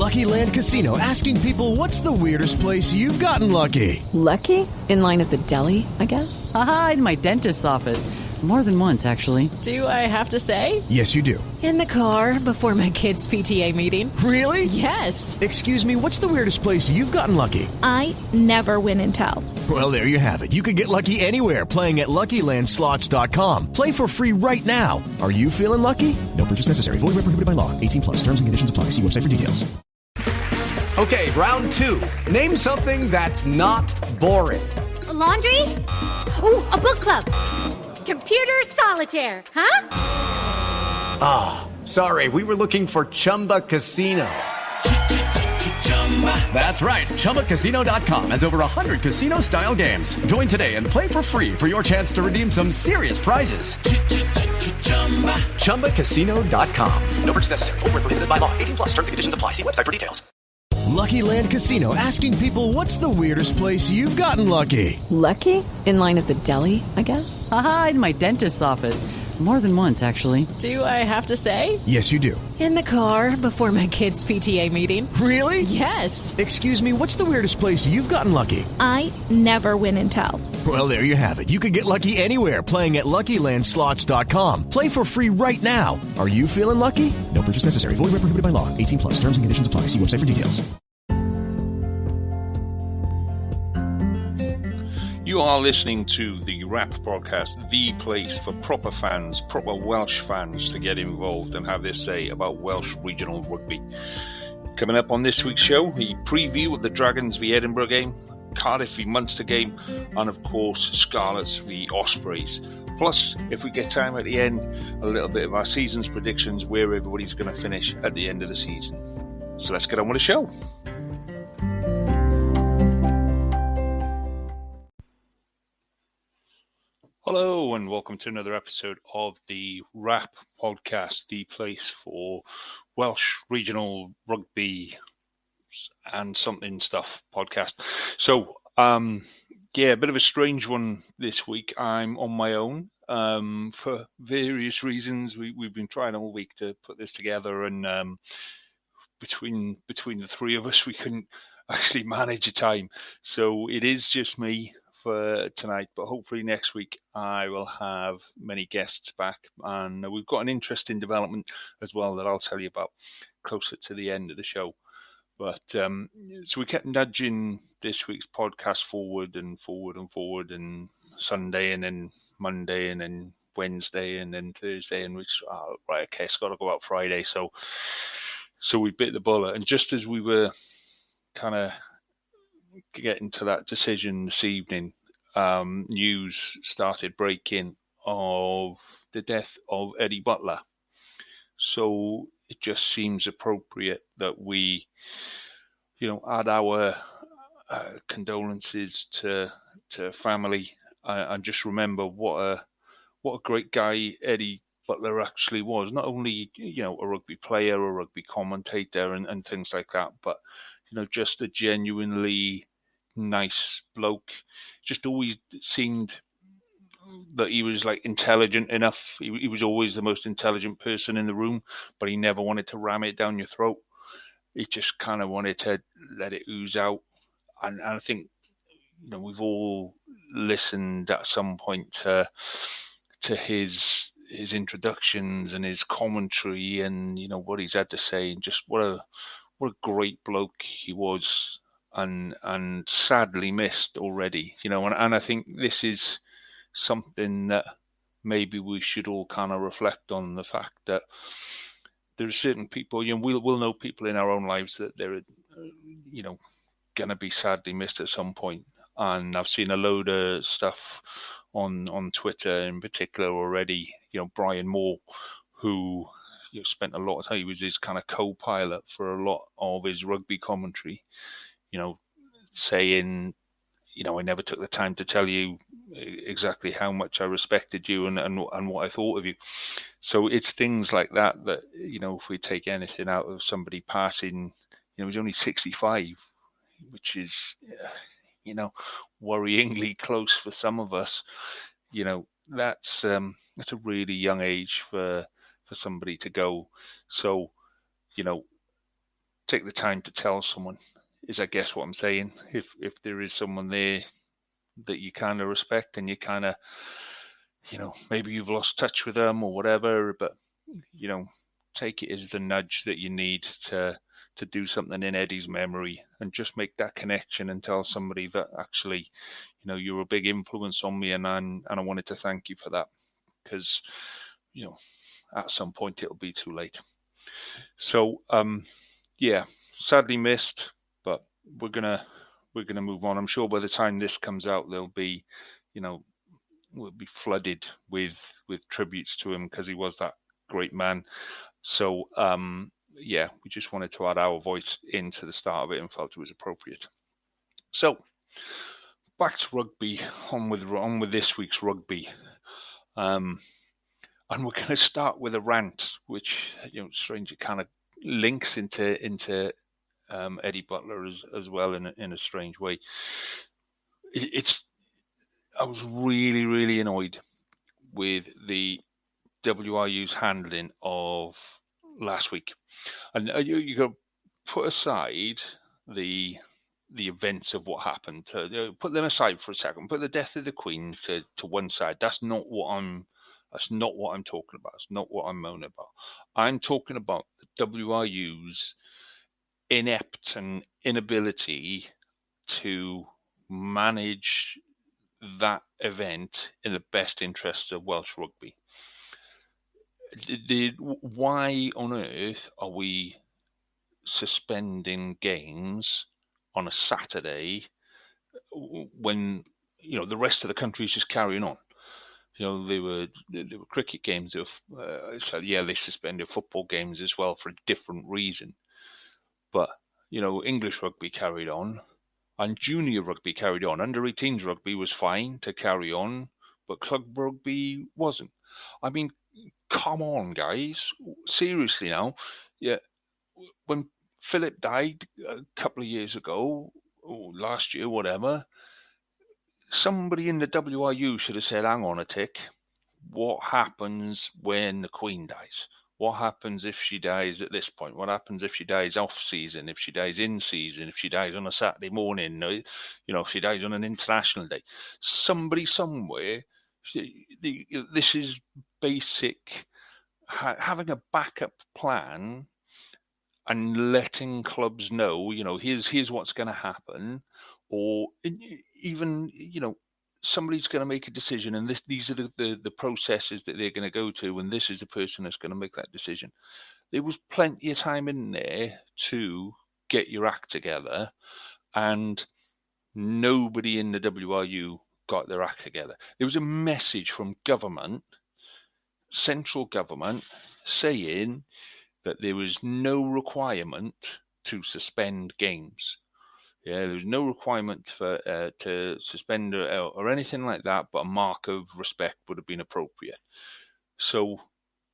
Lucky Land Casino, asking people, what's the weirdest place you've gotten lucky? Lucky? In line at the deli, I guess? Aha, in my dentist's office. More than once, actually. Do I have to say? Yes, you do. In the car before my kids' PTA meeting. Really? Yes. Excuse me, what's the weirdest place you've gotten lucky? I never win and tell. Well, there you have it. You can get lucky anywhere, playing at LuckyLandSlots.com. Play for free right now. Are you feeling lucky? No purchase necessary. Void where prohibited by law. 18+. Terms and conditions apply. See website for details. Okay, round two. Name something that's not boring. A laundry? Ooh, a book club. Computer solitaire, huh? Ah, sorry, we were looking for Chumba Casino. That's right, ChumbaCasino.com has over 100 casino-style games. Join today and play for free for your chance to redeem some serious prizes. ChumbaCasino.com. No purchase necessary. Void where prohibited by law. 18+. Terms and conditions apply. See website for details. Lucky Land Casino, asking people, what's the weirdest place you've gotten lucky? Lucky? In line at the deli, I guess? Aha, in my dentist's office. More than once, actually. Do I have to say? Yes, you do. In the car before my kids' PTA meeting. Really? Yes. Excuse me, what's the weirdest place you've gotten lucky? I never win and tell. Well, there you have it. You can get lucky anywhere, playing at LuckyLandSlots.com. Play for free right now. Are you feeling lucky? No purchase necessary. Void where prohibited by law. 18+. Terms and conditions apply. See website for details. You are listening to the Rap Podcast, the place for proper fans, proper Welsh fans to get involved and have their say about Welsh regional rugby. Coming up on this week's show, the preview of the Dragons v Edinburgh game, Cardiff v Munster game, and of course Scarlets v Ospreys. Plus, if we get time at the end, a little bit of our season's predictions, where everybody's going to finish at the end of the season. So let's get on with the show. Hello and welcome to another episode of the Rap Podcast, the place for Welsh regional rugby and something stuff podcast. So, a bit of a strange one this week. I'm on my own for various reasons. We've been trying all week to put this together, and between the three of us, we couldn't actually manage a time. So it is just me for tonight, but hopefully next week I will have many guests back, and we've got an interesting development as well that I'll tell you about closer to the end of the show. But so we kept nudging this week's podcast forward, and Sunday, and then Monday, and then Wednesday, and then Thursday, and which right, okay, it's got to go out Friday. So we bit the bullet, and just as we were kind of getting to that decision this evening, news started breaking of the death of Eddie Butler. So it just seems appropriate that we, add our condolences to family, and just remember what a great guy Eddie Butler actually was. Not only a rugby player, a rugby commentator, and things like that, but just a genuinely nice bloke. Just always seemed that he was intelligent enough. He was always the most intelligent person in the room, but he never wanted to ram it down your throat. He just kind of wanted to let it ooze out. And I think we've all listened at some point to his introductions and his commentary, and what he's had to say, and just what a great bloke he was, and sadly missed already, and I think this is something that maybe we should all kind of reflect on, the fact that there are certain people, we'll know people in our own lives that they're, going to be sadly missed at some point. And I've seen a load of stuff on Twitter in particular already, Brian Moore, who spent a lot of time, he was his kind of co-pilot for a lot of his rugby commentary, saying, I never took the time to tell you exactly how much I respected you and what I thought of you. So it's things like that, if we take anything out of somebody passing, he's only 65, which is, worryingly close for some of us. That's a really young age for somebody to go. So, take the time to tell someone, is I guess what I'm saying. If there is someone there that you kind of respect and you kind of, maybe you've lost touch with them or whatever, but, take it as the nudge that you need to do something in Eddie's memory and just make that connection and tell somebody that actually, you're a big influence on me and I wanted to thank you for that, because, at some point it'll be too late. So, yeah, sadly missed, but we're gonna move on. I'm sure by the time this comes out, there'll be, we'll be flooded with tributes to him because he was that great man. So, yeah, we just wanted to add our voice into the start of it and felt it was appropriate. So, back to rugby, on with this week's rugby. And we're going to start with a rant, which, strangely kind of links into Eddie Butler as well in a strange way. I was really, really annoyed with the WRU's handling of last week, and you got to put aside the events of what happened. Put them aside for a second. Put the death of the Queen to one side. That's not what I'm talking about. It's not what I'm moaning about. I'm talking about the WRU's inept and inability to manage that event in the best interests of Welsh rugby. Why on earth are we suspending games on a Saturday when the rest of the country is just carrying on? There were cricket games. They suspended football games as well for a different reason. But English rugby carried on, and junior rugby carried on. Under-18s rugby was fine to carry on, but club rugby wasn't. I mean, come on, guys. Seriously now. Yeah, when Philip died a couple of years ago, or last year, whatever, somebody in the WRU should have said, hang on a tick, what happens when the Queen dies? What happens if she dies at this point? What happens if she dies off season? If she dies in season? If she dies on a Saturday morning? If she dies on an international day? Somebody somewhere, this is basic, having a backup plan and letting clubs know, here's what's going to happen, or even, somebody's going to make a decision, and these are the processes that they're going to go to, and this is the person that's going to make that decision. There was plenty of time in there to get your act together, and nobody in the WRU got their act together. There was a message from government, central government, saying that there was no requirement to suspend games. Yeah, there was no requirement to suspend or anything like that, but a mark of respect would have been appropriate. So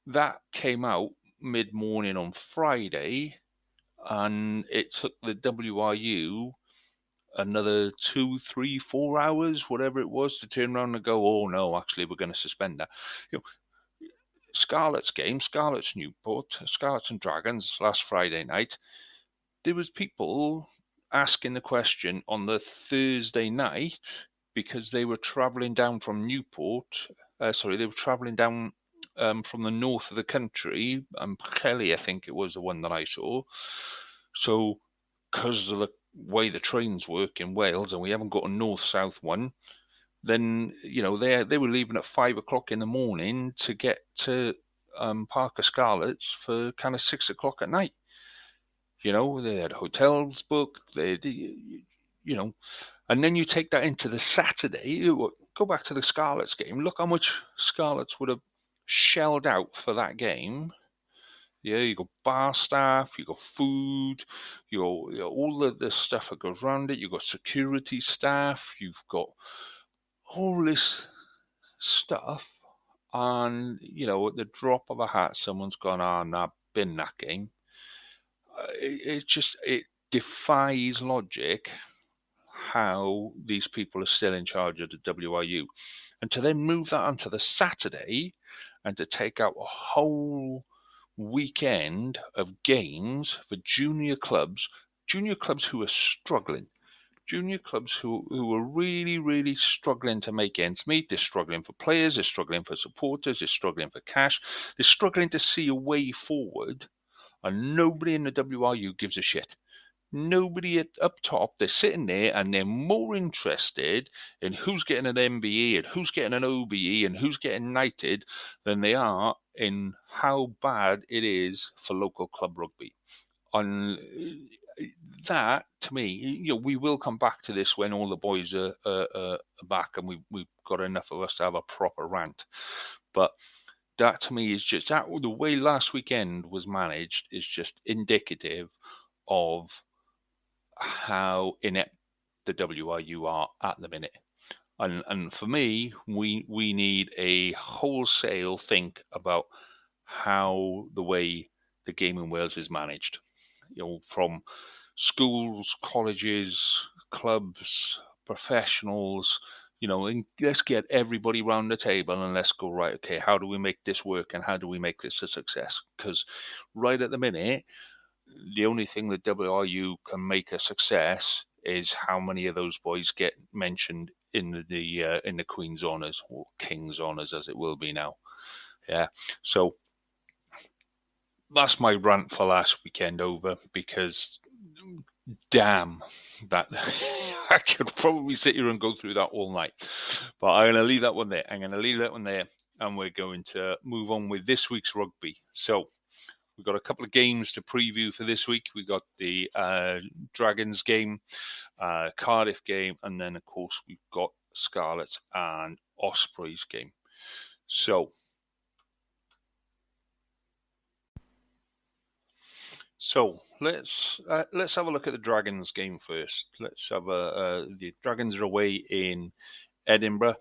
that came out mid-morning on Friday, and it took the WRU another 2, 3, 4 hours, whatever it was, to turn around and go, oh no, actually we're going to suspend that. Scarlets game, Scarlets Newport, Scarlets and Dragons last Friday night, there was people asking the question on the Thursday night because they were travelling down from Newport. They were travelling down from the north of the country. Kelly, I think it was the one that I saw. So, because of the way the trains work in Wales, and we haven't got a north-south one, then they were leaving at 5 o'clock in the morning to get to Parker Scarlets for kind of 6 o'clock at night. They had hotels booked, and then you take that into the Saturday. Go back to the Scarlets game. Look how much Scarlets would have shelled out for that game. Yeah, you got bar staff, you got food, you got all the stuff that goes around it. You got security staff, you've got all this stuff, and at the drop of a hat, someone's gone, bin that game. It defies logic how these people are still in charge of the WRU. And to then move that onto the Saturday and to take out a whole weekend of games for junior clubs who are struggling. Junior clubs who are really, really struggling to make ends meet. They're struggling for players, they're struggling for supporters, they're struggling for cash, they're struggling to see a way forward, and nobody in the WRU gives a shit. Nobody up top, they're sitting there and they're more interested in who's getting an MBE and who's getting an OBE and who's getting knighted than they are in how bad it is for local club rugby. And that, to me, we will come back to this when all the boys are back and we've got enough of us to have a proper rant. But that, to me, is just that the way last weekend was managed is just indicative of how inept the WRU are at the minute. And for me, we need a wholesale think about how the way the game in Wales is managed. From schools, colleges, clubs, professionals, and let's get everybody round the table and let's go, right, okay, how do we make this work and how do we make this a success? Because right at the minute, the only thing that WRU can make a success is how many of those boys get mentioned in the Queen's Honours, or King's Honours as it will be now. Yeah, so that's my rant for last weekend over, because damn, that I could probably sit here and go through that all night. But I'm going to leave that one there. And we're going to move on with this week's rugby. So we've got a couple of games to preview for this week. We got the Dragons game, Cardiff game, and then, of course, we've got Scarlets and Ospreys game. So let's have a look at the Dragons game first. Let's have the Dragons are away in Edinburgh.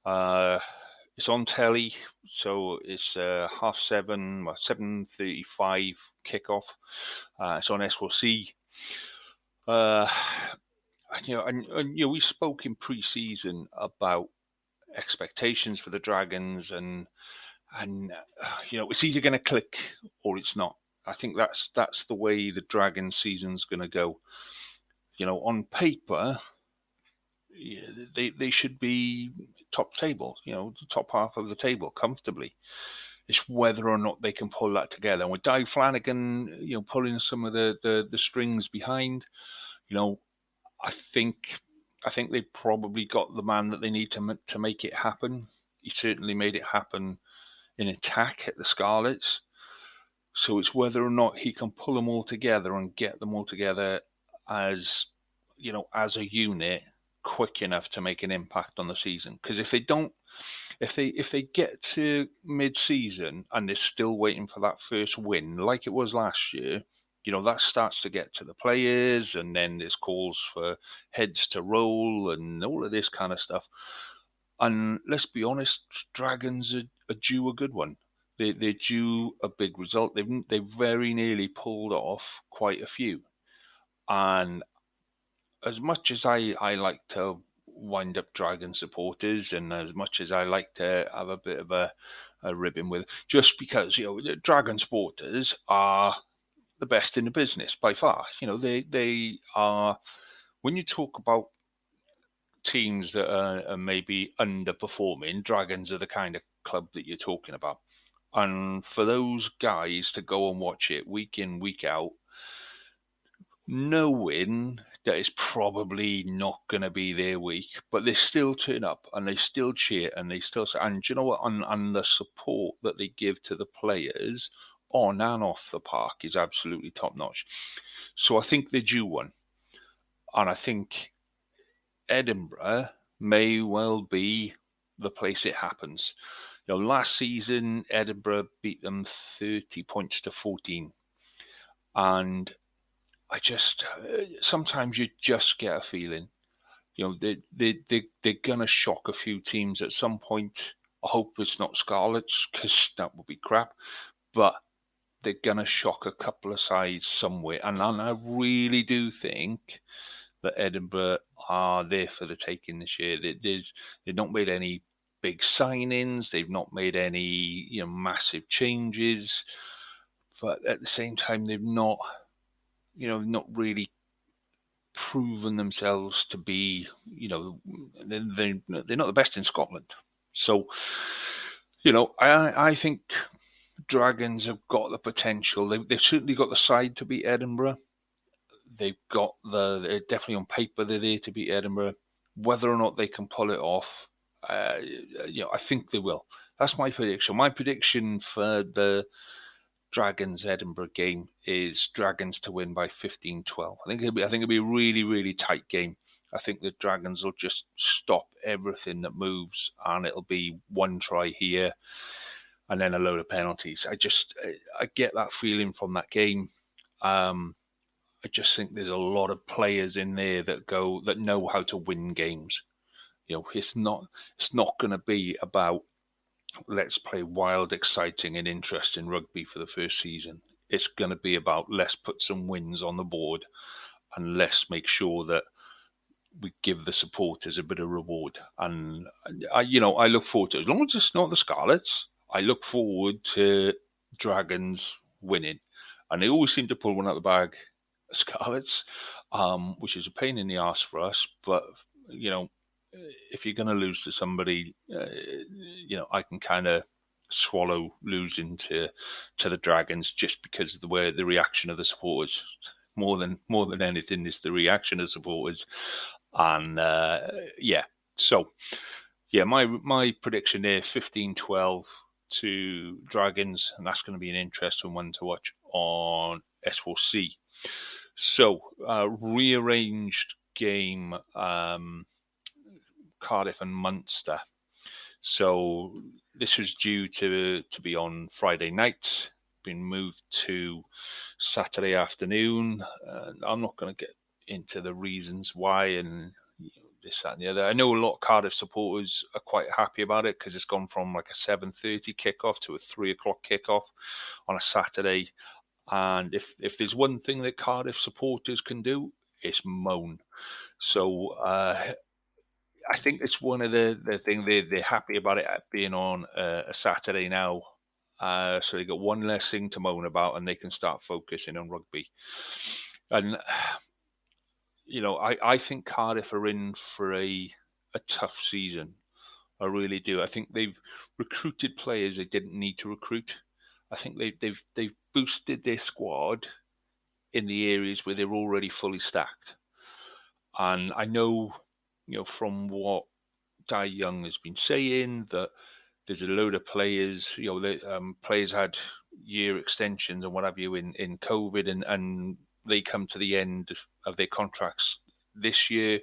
It's on telly, so it's 7:35 kickoff. It's on SLC. We spoke in pre-season about expectations for the Dragons, and it's either going to click or it's not. I think that's the way the Dragon season's going to go. On paper, they should be top table, the top half of the table comfortably. It's whether or not they can pull that together. And with Di Flanagan, pulling some of the strings behind, I think they probably got the man that they need to make it happen. He certainly made it happen in attack at the Scarlets. So it's whether or not he can pull them all together and get them all together as a unit quick enough to make an impact on the season. Because if they don't, if they get to mid-season and they're still waiting for that first win, like it was last year, that starts to get to the players, and then there's calls for heads to roll and all of this kind of stuff. And let's be honest, Dragons are due a good one. They're due a big result. They've very nearly pulled off quite a few. And as much as I like to wind up Dragon supporters, and as much as I like to have a bit of a ribbon with, just because, the Dragon supporters are the best in the business by far. They are, when you talk about teams that are maybe underperforming, Dragons are the kind of club that you're talking about. And for those guys to go and watch it week in, week out, knowing that it's probably not going to be their week, but they still turn up and they still cheer and they still say, and you know what, and the support that they give to the players on and off the park is absolutely top notch. So I think they're due one. And I think Edinburgh may well be the place it happens. Last season, Edinburgh beat them 30 points to 14. And I just, sometimes you just get a feeling, they're going to shock a few teams at some point. I hope it's not Scarlets, because that would be crap. But they're going to shock a couple of sides somewhere. And I really do think that Edinburgh are there for the taking this year. They've not made any big signings. They've not made any massive changes. but at the same time, they've not, not really proven themselves to be, they're not the best in Scotland. So, I think Dragons have got the potential. They've certainly got the side to beat Edinburgh. They've got they're definitely on paper they're there to beat Edinburgh. Whether or not they can pull it off, I think they will. That's my prediction. My prediction for the Dragons Edinburgh game is Dragons to win by 15-12. I think it'll be a really, really tight game. I think the Dragons will just stop everything that moves, and it'll be one try here and then a load of penalties. I get that feeling from that game. I just think there's a lot of players in there that know how to win games. It's not going to be about let's play wild, exciting, and interesting rugby for the first season. It's going to be about let's put some wins on the board and let's make sure that we give the supporters a bit of reward. And I look forward to it. As long as it's not the Scarlets, I look forward to Dragons winning. And they always seem to pull one out of the bag, Scarlets, which is a pain in the arse for us. But, if you're going to lose to somebody, I can kind of swallow losing to the Dragons just because of the reaction of the supporters. More than anything is the reaction of supporters. And, my prediction there, 15-12 to Dragons, and that's going to be an interesting one to watch on S4C. So, rearranged game, Cardiff and Munster. So this was due to be on Friday night, been moved to Saturday afternoon. I'm not going to get into the reasons why and this, that and the other. I know a lot of Cardiff supporters are quite happy about it because it's gone from like a 7:30 kickoff to a 3 o'clock kickoff on a Saturday. And if there's one thing that Cardiff supporters can do, it's moan. So I think it's one of the things they're happy about it being on a Saturday now. So they got one less thing to moan about and they can start focusing on rugby. And, I think Cardiff are in for a tough season. I really do. I think they've recruited players they didn't need to recruit. I think they've boosted their squad in the areas where they're already fully stacked. And I know, from what Dai Young has been saying, that there's a load of players, players had year extensions and what have you in COVID, and they come to the end of their contracts this year.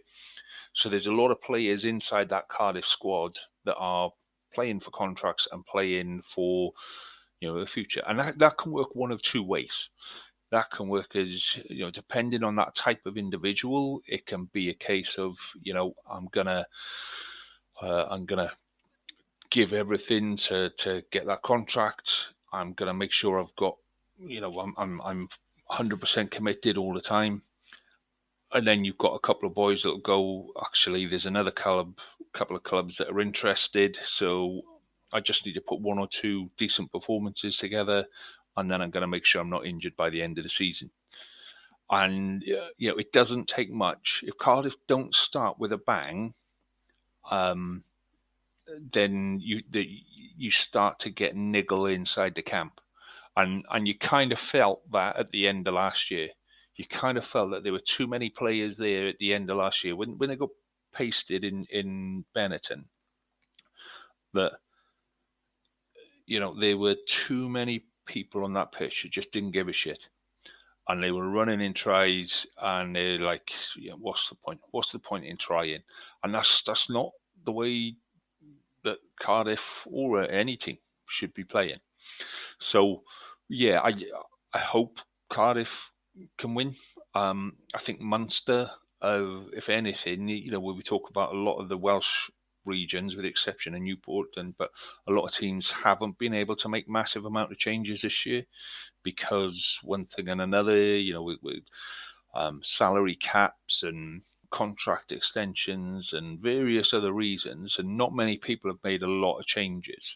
So there's a lot of players inside that Cardiff squad that are playing for contracts and playing for, the future. And that can work one of two ways. That can work as, depending on that type of individual, it can be a case of, I'm gonna give everything to get that contract. I'm gonna make sure I've got, I'm 100% committed all the time. And then you've got a couple of boys that'll go, actually, there's another couple of clubs that are interested. So I just need to put one or two decent performances together, and then I'm going to make sure I'm not injured by the end of the season. And, it doesn't take much. If Cardiff don't start with a bang, then you start to get niggle inside the camp. And you kind of felt that at the end of last year. You kind of felt that there were too many players there at the end of last year. When they got pasted in Benetton, that, there were too many people on that pitch who just didn't give a shit. And they were running in tries, and they're like, what's the point? What's the point in trying? And that's not the way that Cardiff or any team should be playing. So, I hope Cardiff can win. I think Munster, if anything, when we talk about a lot of the Welsh regions, with the exception of Newport, but a lot of teams haven't been able to make massive amount of changes this year because one thing and another, with salary caps and contract extensions and various other reasons, and not many people have made a lot of changes.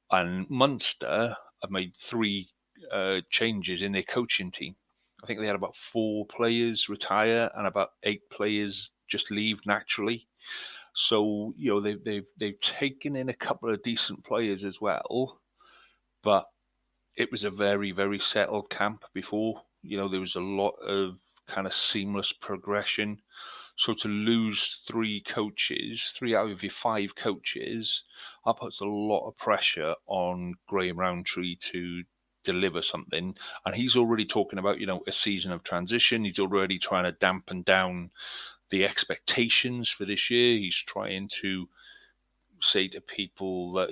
And Munster have made 3 changes in their coaching team. I think they had about 4 players retire and about 8 players just leave naturally. So they've taken in a couple of decent players as well, but it was a very, very settled camp before. There was a lot of kind of seamless progression. So to lose 3 coaches, 3 out of your 5 coaches, that puts a lot of pressure on Graham Roundtree to deliver something. And he's already talking about, a season of transition. He's already trying to dampen down the expectations for this year. He's trying to say to people that,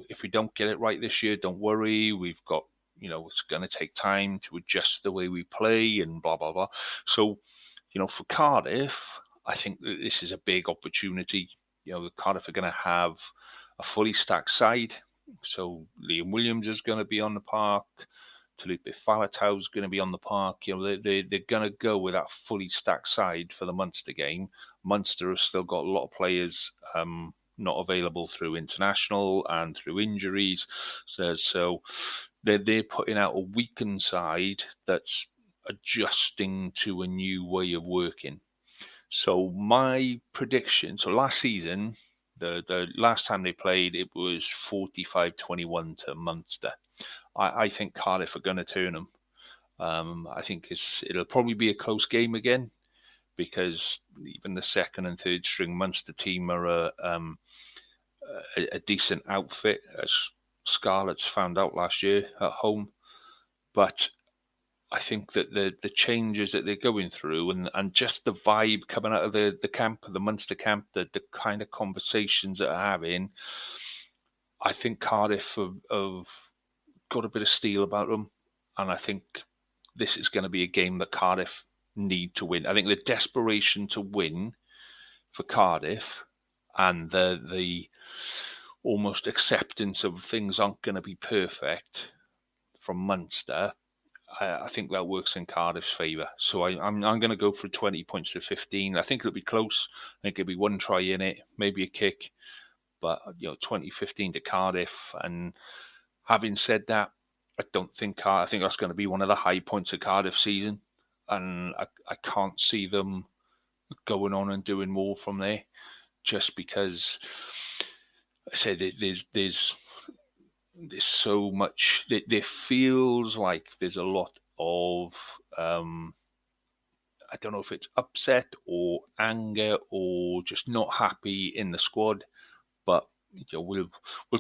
if we don't get it right this year, don't worry. We've got, it's going to take time to adjust the way we play and blah, blah, blah. So, for Cardiff, I think that this is a big opportunity. Cardiff are going to have a fully stacked side. So Liam Williams is going to be on the park. Felipe Faletau is going to be on the park. They're going to go with that fully stacked side for the Munster game. Munster has still got a lot of players not available through international and through injuries. So they're putting out a weakened side that's adjusting to a new way of working. So my prediction, last season, the last time they played, it was 45-21 to Munster. I think Cardiff are going to turn them. I think it'll probably be a close game again, because even the second and third string Munster team are a decent outfit, as Scarlets found out last year at home. But I think that the changes that they're going through and just the vibe coming out of the camp, the Munster camp, the kind of conversations that are having, I think Cardiff have got a bit of steel about them. And I think this is going to be a game that Cardiff need to win. I think the desperation to win for Cardiff and the almost acceptance of things aren't going to be perfect from Munster, I think that works in Cardiff's favour. So I'm going to go for 20 points to 15. I think it'll be close. I think it'll be one try in it, maybe a kick, but 20-15 to Cardiff. And having said that, I think that's going to be one of the high points of Cardiff season, and I can't see them going on and doing more from there, just because I said there's so much. There feels like there's a lot of I don't know if it's upset or anger or just not happy in the squad, but we'll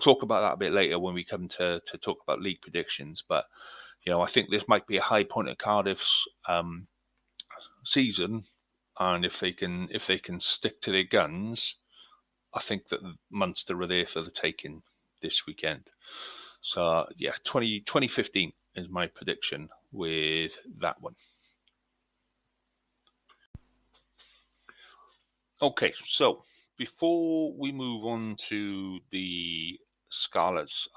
talk about that a bit later when we come to talk about league predictions. But I think this might be a high point of Cardiff's season, and if they can stick to their guns, I think that Munster are there for the taking this weekend. So, 2015 is my prediction with that one. Okay, so before we move on to the Scarlets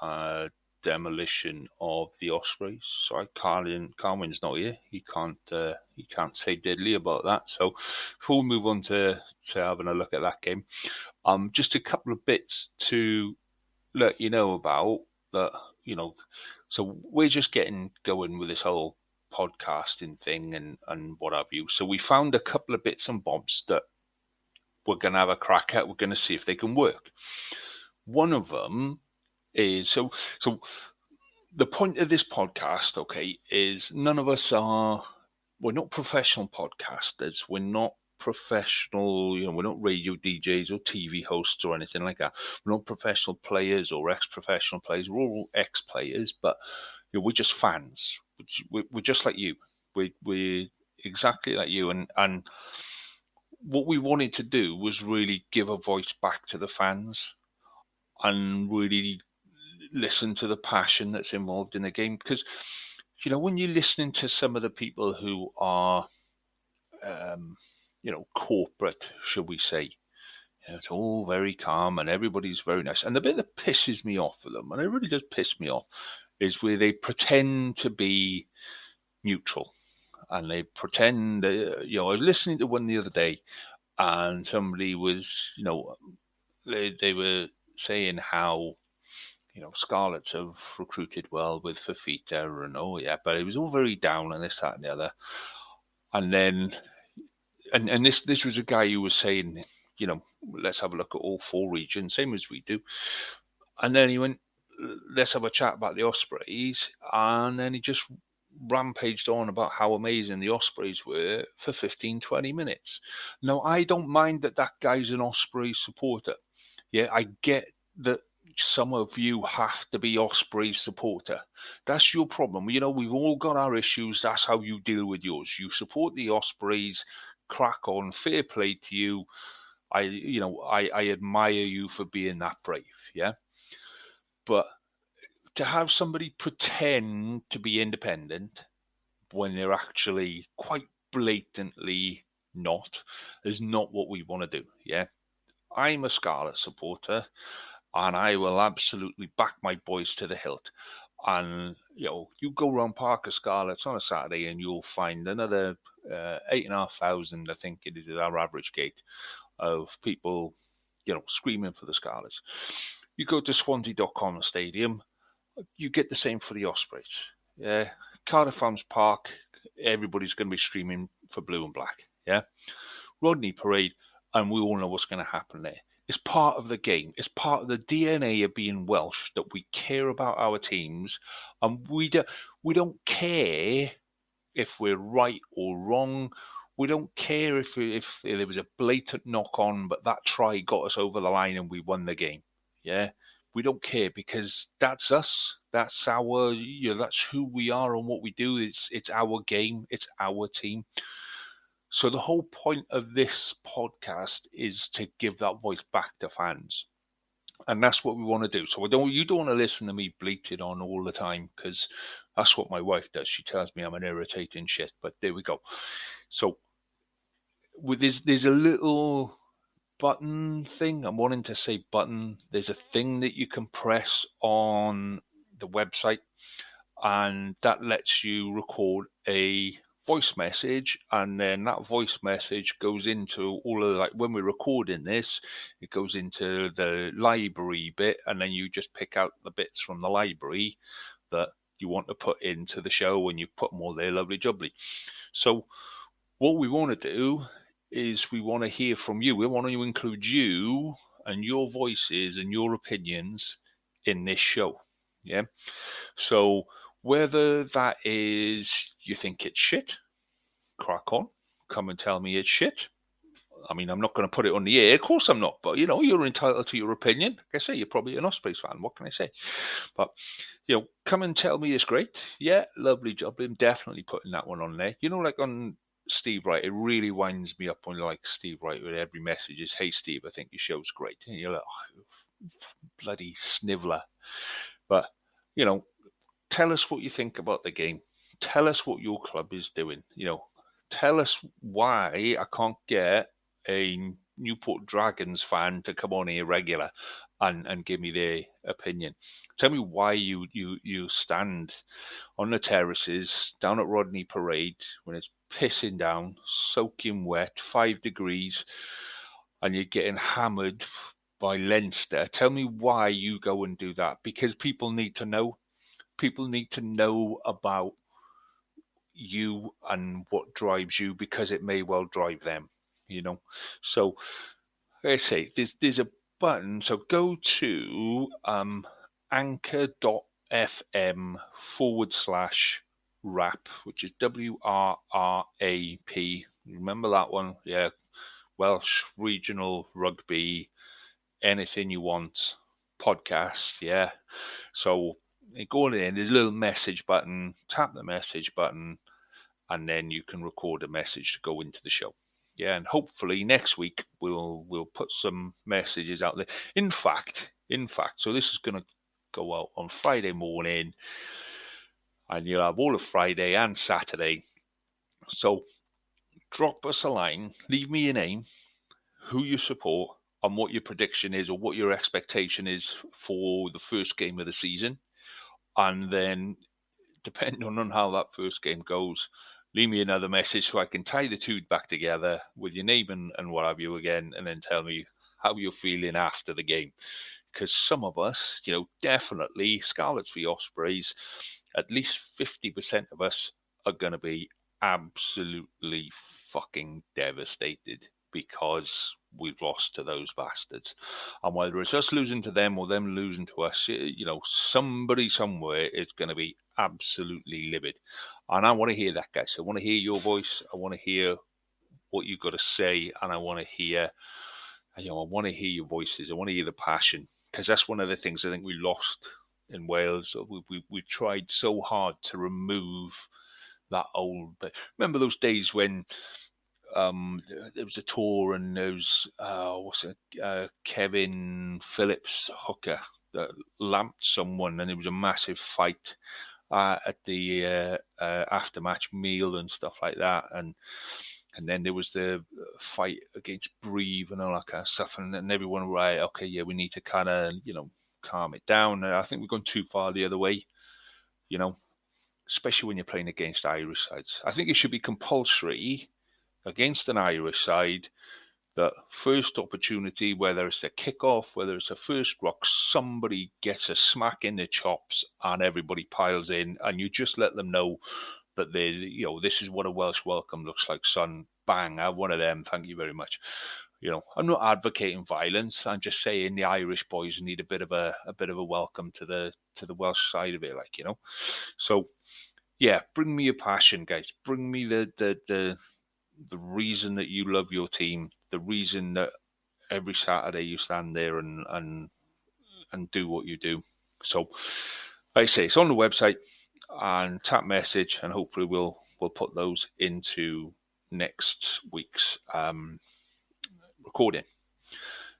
demolition of the Ospreys, sorry, Carwyn's not here. He can't say diddly about that. So before we move on to having a look at that game, just a couple of bits to let you know about that. So we're just getting going with this whole podcasting thing and what have you. So we found a couple of bits and bobs that we're going to have a crack at. We're going to see if they can work. One of them is, so the point of this podcast, okay, is none of us we're not professional podcasters. We're not professional, we're not radio DJs or TV hosts or anything like that. We're not professional players or ex-professional players. We're all ex-players, but we're just fans. We're just like you. We're exactly like you. And what we wanted to do was really give a voice back to the fans and really listen to the passion that's involved in the game. Because, when you're listening to some of the people who are, corporate, shall we say, it's all very calm and everybody's very nice. And the bit that pisses me off for them, and it really does piss me off, is where they pretend to be neutral. And they pretend, I was listening to one the other day, and somebody was, they were saying how, Scarlets have recruited well with Fafita and but it was all very down and this, that and the other. And then, and this was a guy who was saying, let's have a look at all 4 regions, same as we do. And then he went, let's have a chat about the Ospreys. And then he just rampaged on about how amazing the Ospreys were for 15, 20 minutes. Now, I don't mind that guy's an Ospreys supporter. Yeah, I get that some of you have to be Ospreys supporter. That's your problem. We've all got our issues. That's how you deal with yours. You support the Ospreys, crack on, fair play to you. I admire you for being that brave, yeah? But to have somebody pretend to be independent when they're actually quite blatantly not is not what we want to do, yeah? I'm a Scarlet supporter, and I will absolutely back my boys to the hilt. And, you go around Parker Scarlets on a Saturday and you'll find another 8,500, I think it is our average gate, of people, screaming for the Scarlets. You go to Swansea.com Stadium, you get the same for the Ospreys. Yeah, Cardiff Arms Park, everybody's going to be screaming for blue and black. Yeah, Rodney Parade, and we all know what's going to happen there. It's part of the game. It's part of the DNA of being Welsh that we care about our teams, and we don't care if we're right or wrong. We don't care if there was a blatant knock on, but that try got us over the line and we won the game. Yeah, we don't care because that's us. That's our, that's who we are and what we do. It's our game. It's our team. So the whole point of this podcast is to give that voice back to fans. And that's what we want to do. So you don't want to listen to me bleating on all the time, because that's what my wife does. She tells me I'm an irritating shit, but there we go. So with there's a little button thing. I'm wanting to say button. There's a thing that you can press on the website, and that lets you record a voice message, and then that voice message goes into all of when we're recording this, it goes into the library bit, and then you just pick out the bits from the library that you want to put into the show, and you put them all there, lovely jubbly. So what we want to do is we want to hear from you. We want to include you and your voices and your opinions in this show. Yeah. So whether that is you think it's shit, crack on, come and tell me it's shit. I mean, I'm not going to put it on the air. Of course I'm not. But, you're entitled to your opinion. Like I say, you're probably an Ospreys fan. What can I say? But, come and tell me it's great. Yeah, lovely job. I'm definitely putting that one on there. Like on Steve Wright, it really winds me up when Steve Wright with every message is, hey, Steve, I think your show's great. And you're like, oh, bloody sniveler. But, tell us what you think about the game. Tell us what your club is doing. Tell us why I can't get a Newport Dragons fan to come on here regular and give me their opinion. Tell me why you stand on the terraces down at Rodney Parade when it's pissing down, soaking wet, 5 degrees, and you're getting hammered by Leinster. Tell me why you go and do that, because people need to know. People need to know about you and what drives you, because it may well drive them, So like I say, there's a button. So go to anchor.fm/rap, which is WRRAP. Remember that one? Yeah. Welsh Regional Rugby, anything you want, podcast. Yeah. So go in, there's a little message button, tap the message button, and then you can record a message to go into the show. Yeah, and hopefully next week we'll put some messages out there. In fact, so this is going to go out on Friday morning, and you'll have all of Friday and Saturday. So drop us a line, leave me your name, who you support, and what your prediction is or what your expectation is for the first game of the season. And then, depending on how that first game goes, leave me another message so I can tie the two back together with your name and what have you again, and then tell me how you're feeling after the game. because some of us, definitely Scarlets v Ospreys, at least 50% of us are going to be absolutely fucking devastated because we've lost to those bastards. And whether it's us losing to them or them losing to us, somebody somewhere is going to be absolutely livid. And I want to hear that, guys. I want to hear your voice. I want to hear what you've got to say, and I want to hear your voices. I want to hear the passion, because that's one of the things I think we lost in Wales. We tried so hard to remove that old. Remember those days when there was a tour and there was Kevin Phillips hooker that lamped someone, and there was a massive fight at the after-match meal and stuff like that, and then there was the fight against Breve and all that kind of stuff, and everyone, right, okay, yeah, we need to kind of, calm it down. And I think we've gone too far the other way, especially when you're playing against Irish sides. I think it should be compulsory against an Irish side that first opportunity, whether it's a kick-off, whether it's a first rock, somebody gets a smack in the chops and everybody piles in, and you just let them know that this is what a Welsh welcome looks like, son. Bang, have one of them. Thank you very much. I'm not advocating violence. I'm just saying the Irish boys need a bit of a welcome to the Welsh side of it, So, yeah, bring me your passion, guys. Bring me the reason that you love your team, the reason that every Saturday you stand there and do what you do. So, like I say, it's on the website, and tap message, and hopefully we'll put those into next week's recording.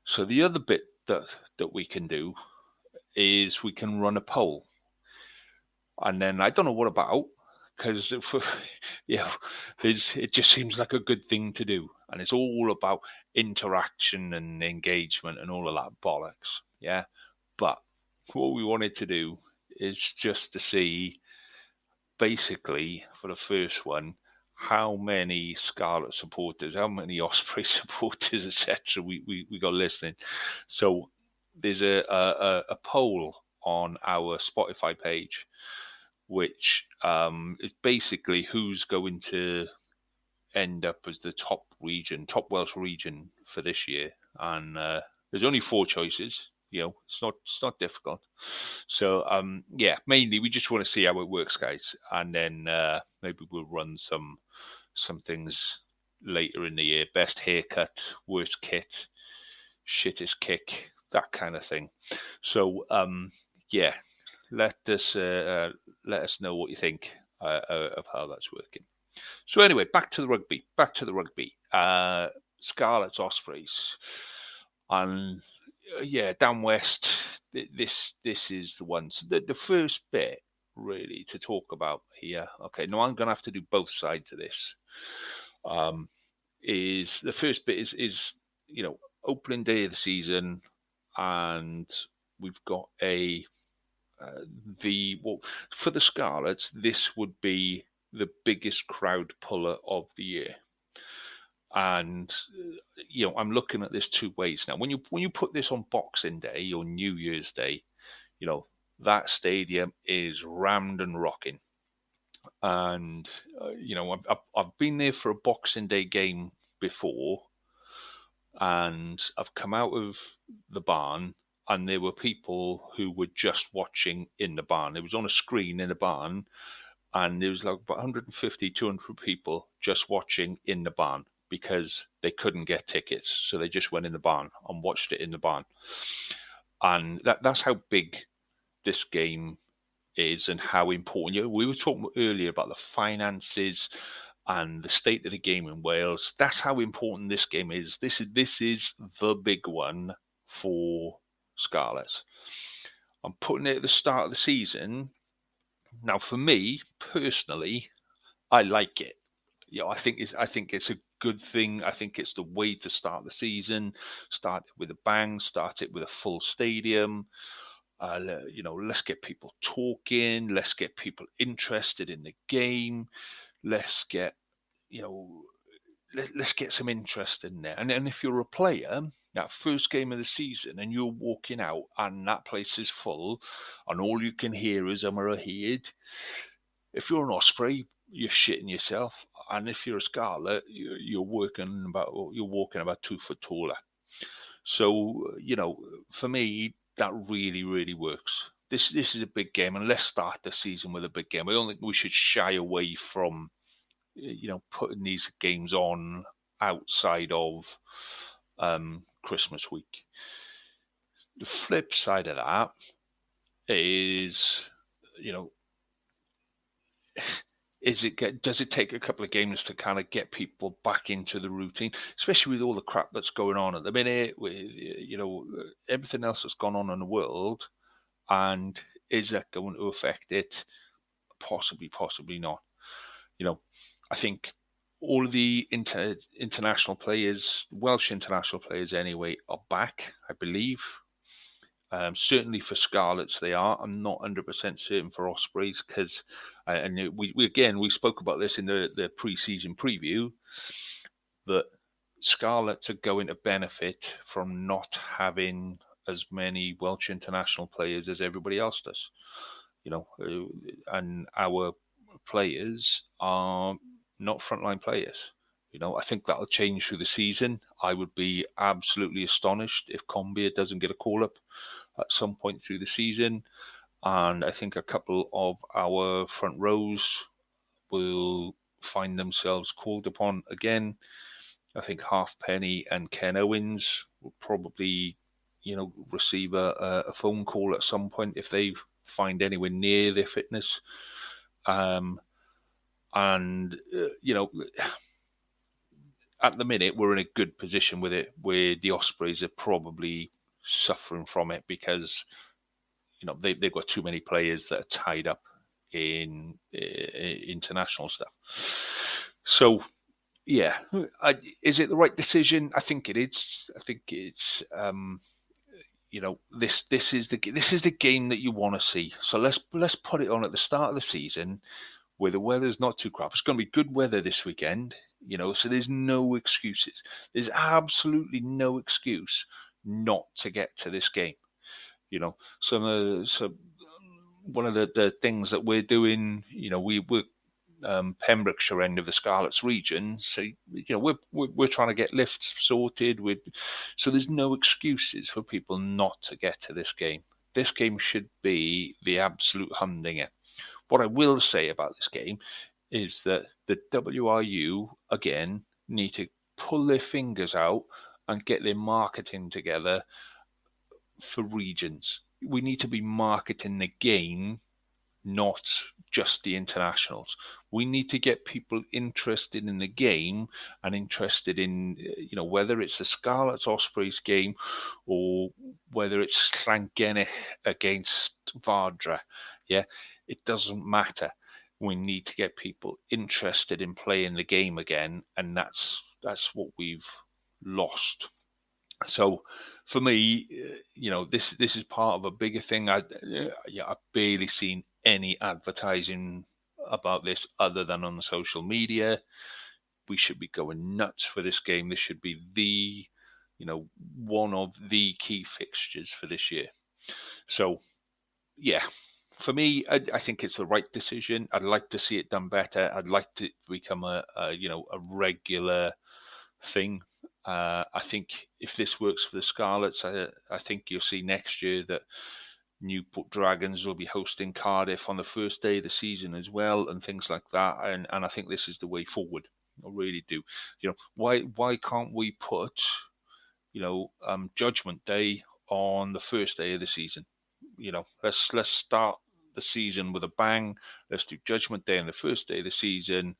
So the other bit that we can do is we can run a poll, and then I don't know what about, because it just seems like a good thing to do, and it's all about interaction and engagement and all of that bollocks. Yeah, but what we wanted to do is just to see, basically, for the first one, how many Scarlet supporters, how many Osprey supporters, etc. we got listening. So there's a poll on our Spotify page, which is basically who's going to end up as the top Welsh region for this year. And there's only 4 choices. It's not difficult. So mainly we just want to see how it works, guys, and then maybe we'll run some things later in the year. Best haircut, worst kit, shittest kick, that kind of thing. So let us know what you think of how that's working. So anyway, back to the rugby. Scarlets, Ospreys, and down west. This is the one. So the first bit really to talk about here. Okay, now I'm going to have to do both sides of this. Is the first bit is opening day of the season, and we've got for the Scarlets, this would be the biggest crowd puller of the year. And I'm looking at this 2 ways now. When you put this on Boxing Day or New Year's Day, that stadium is rammed and rocking. And I've been there for a Boxing Day game before, and I've come out of the barn, and there were people who were just watching in the barn. It was on a screen in the barn, and there was like about 150, 200 people just watching in the barn, because they couldn't get tickets. So they just went in the barn and watched it in the barn. And that's how big this game is and how important. We were talking earlier about the finances and the state of the game in Wales. That's how important this game is. This is the big one for Scarlets. I'm putting it at the start of the season. Now, for me, personally, I like it. I think it's a good thing. I think it's the way to start the season. Start it with a bang. Start it with a full stadium. Let's get people talking. Let's get people interested in the game. Let's get let's get some interest in there. And if you're a player, that first game of the season, and you're walking out and that place is full, and all you can hear is ahead. If you're an Osprey, you're shitting yourself, and if you're a Scarlet, you're walking about 2 foot taller. So for me, that really, really works. This is a big game, and let's start the season with a big game. I don't think we should shy away from putting these games on outside of Christmas week. The flip side of that is, does it take a couple of games to kind of get people back into the routine, especially with all the crap that's going on at the minute, with everything else that's gone on in the world, and is that going to affect it? Possibly not. I think all of the international players, Welsh international players anyway, are back, I believe. Certainly for Scarlets they are. I'm not 100% certain for Ospreys, because we spoke about this in the pre-season preview, that Scarlets are going to benefit from not having as many Welsh international players as everybody else does. And our players are not frontline players. I think that'll change through the season. I would be absolutely astonished if Combia doesn't get a call-up at some point through the season. And I think a couple of our front rows will find themselves called upon again. I think Halfpenny and Ken Owens will probably, receive a phone call at some point if they find anywhere near their fitness. At the minute, we're in a good position with it, where the Ospreys are probably suffering from it because, they've got too many players that are tied up in international stuff. So, yeah, is it the right decision? I think it is. I think it's, this is the game that you want to see. So let's put it on at the start of the season, where the weather's not too crap. It's going to be good weather this weekend, so there's no excuses. There's absolutely no excuse not to get to this game. So one of the things that we're doing, we're Pembrokeshire end of the Scarlets region, so we're trying to get lifts sorted. So there's no excuses for people not to get to this game. This game should be the absolute humdinger. What I will say about this game is that the WRU, again, need to pull their fingers out and get their marketing together for regions. We need to be marketing the game, not just the internationals. We need to get people interested in the game and interested in, whether it's a Scarlets Ospreys game or whether it's Llangennech against Vardra. Yeah. It doesn't matter. We need to get people interested in playing the game again, and that's what we've lost. So, for me, this is part of a bigger thing. I've barely seen any advertising about this other than on the social media. We should be going nuts for this game. This should be one of the key fixtures for this year. So, yeah. For me, I think it's the right decision. I'd like to see it done better. I'd like to become a regular thing. I think if this works for the Scarlets, I think you'll see next year that Newport Dragons will be hosting Cardiff on the first day of the season as well, and things like that. And I think this is the way forward. I really do. Why can't we put Judgment Day on the first day of the season? Let's start the season with a bang. Let's do Judgment Day on the first day of the season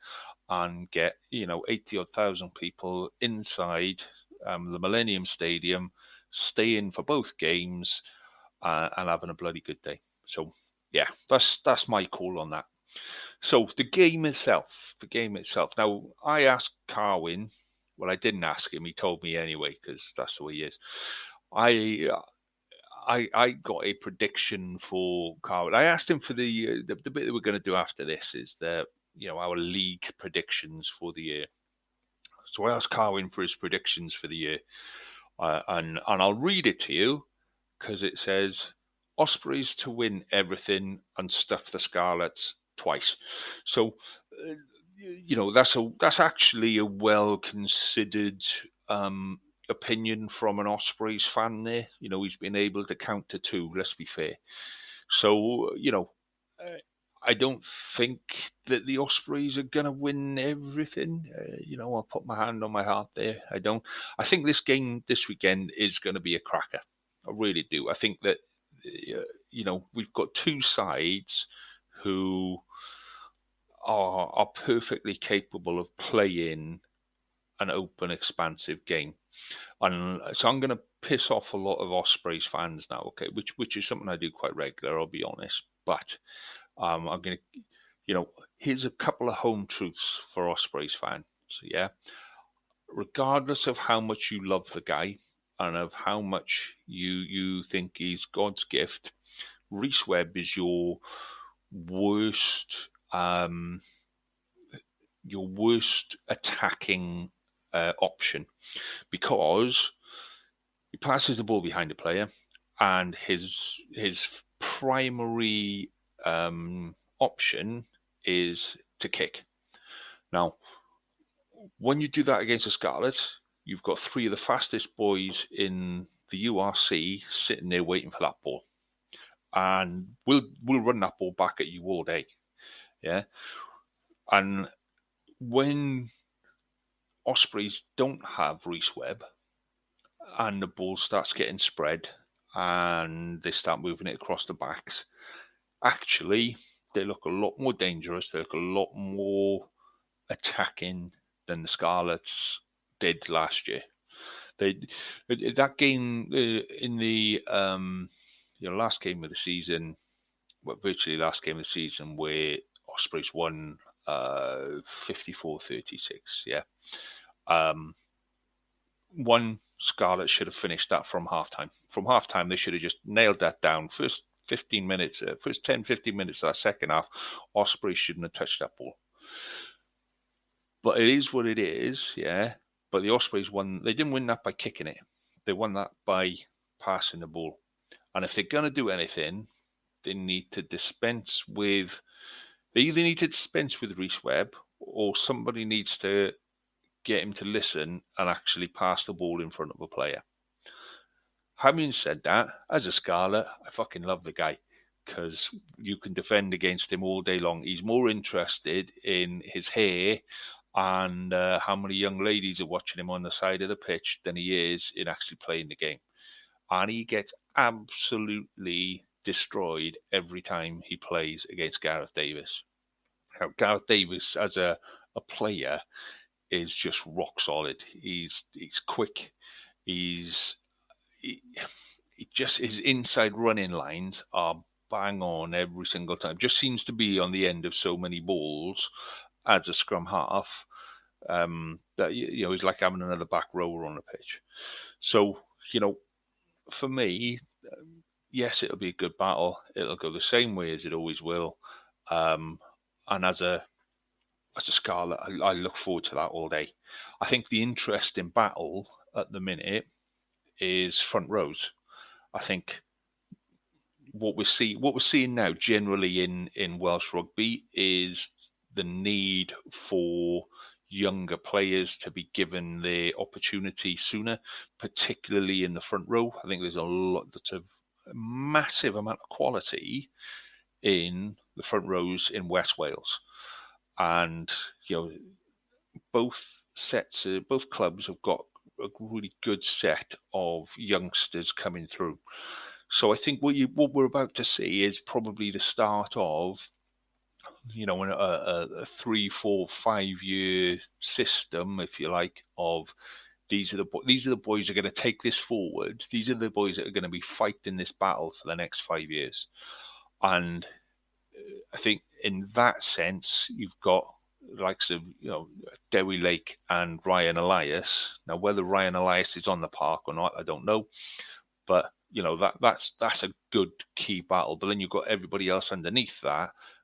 and get 80,000 people inside the Millennium Stadium, staying for both games and having a bloody good day. So yeah, that's my call on that. So the game itself. Now I asked Carwyn. Well, I didn't ask him. He told me anyway, because that's the way he is. I got a prediction for Carwyn. I asked him for the bit that we're going to do after this is our league predictions for the year. So I asked Carwyn for his predictions for the year And I'll read it to you because it says Ospreys to win everything and stuff the Scarlets twice. So, that's actually a well-considered opinion from an Ospreys fan there. He's been able to count to 2, let's be fair. So, I don't think that the Ospreys are going to win everything. I'll put my hand on my heart there. I don't. I think this game this weekend is going to be a cracker. I really do. I think that, we've got two sides who are perfectly capable of playing an open, expansive game. And so I'm going to piss off a lot of Ospreys fans now, okay, which is something I do quite regular, I'll be honest. But I'm going to, here's a couple of home truths for Ospreys fans, yeah? Regardless of how much you love the guy and of how much you think he's God's gift, Rhys Webb is your worst attacking option, because he passes the ball behind the player, and his primary option is to kick. Now, when you do that against the Scarlets, you've got 3 of the fastest boys in the URC sitting there waiting for that ball, and we'll run that ball back at you all day, yeah. And when Ospreys don't have Rhys Webb and the ball starts getting spread and they start moving it across the backs, actually they look a lot more dangerous. They look a lot more attacking than the Scarlets did last year. That game in the last game of the season, virtually last game of the season, where Ospreys won 54-36, yeah. One, Scarlets should have finished that from halftime. From halftime, they should have just nailed that down. First 10, 15 minutes of that second half, Ospreys shouldn't have touched that ball. But it is what it is, yeah. But the Ospreys won. They didn't win that by kicking it. They won that by passing the ball. And if they're going to do anything, they need to dispense with... They either need to dispense with Rhys Webb, or somebody needs to get him to listen and actually pass the ball in front of a player. Having said that, as a Scarlet, I fucking love the guy, because you can defend against him all day long. He's more interested in his hair and how many young ladies are watching him on the side of the pitch than he is in actually playing the game. And he gets absolutely destroyed every time he plays against Gareth Davis. Now, Gareth Davis, as a player, is just rock solid. He's quick. His inside running lines are bang on every single time. Just seems to be on the end of so many balls as a scrum half that he's like having another back rower on the pitch. So for me, yes, it'll be a good battle. It'll go the same way as it always will. And as a Scarlet, I look forward to that all day. I think the interesting battle at the minute is front rows. I think what we're seeing now generally in Welsh rugby is the need for younger players to be given the opportunity sooner, particularly in the front row. I think there's a massive amount of quality in the front rows in West Wales, and both clubs have got a really good set of youngsters coming through. So I think what we're about to see is probably the start of a 3, 4, 5 year system, if you like, of these are the boys who are going to take this forward. These are the boys that are going to be fighting this battle for the next 5 years. And I think in that sense, you've got the likes of Dewi Lake and Ryan Elias. Now, whether Ryan Elias is on the park or not, I don't know. But that's a good key battle. But then you've got everybody else underneath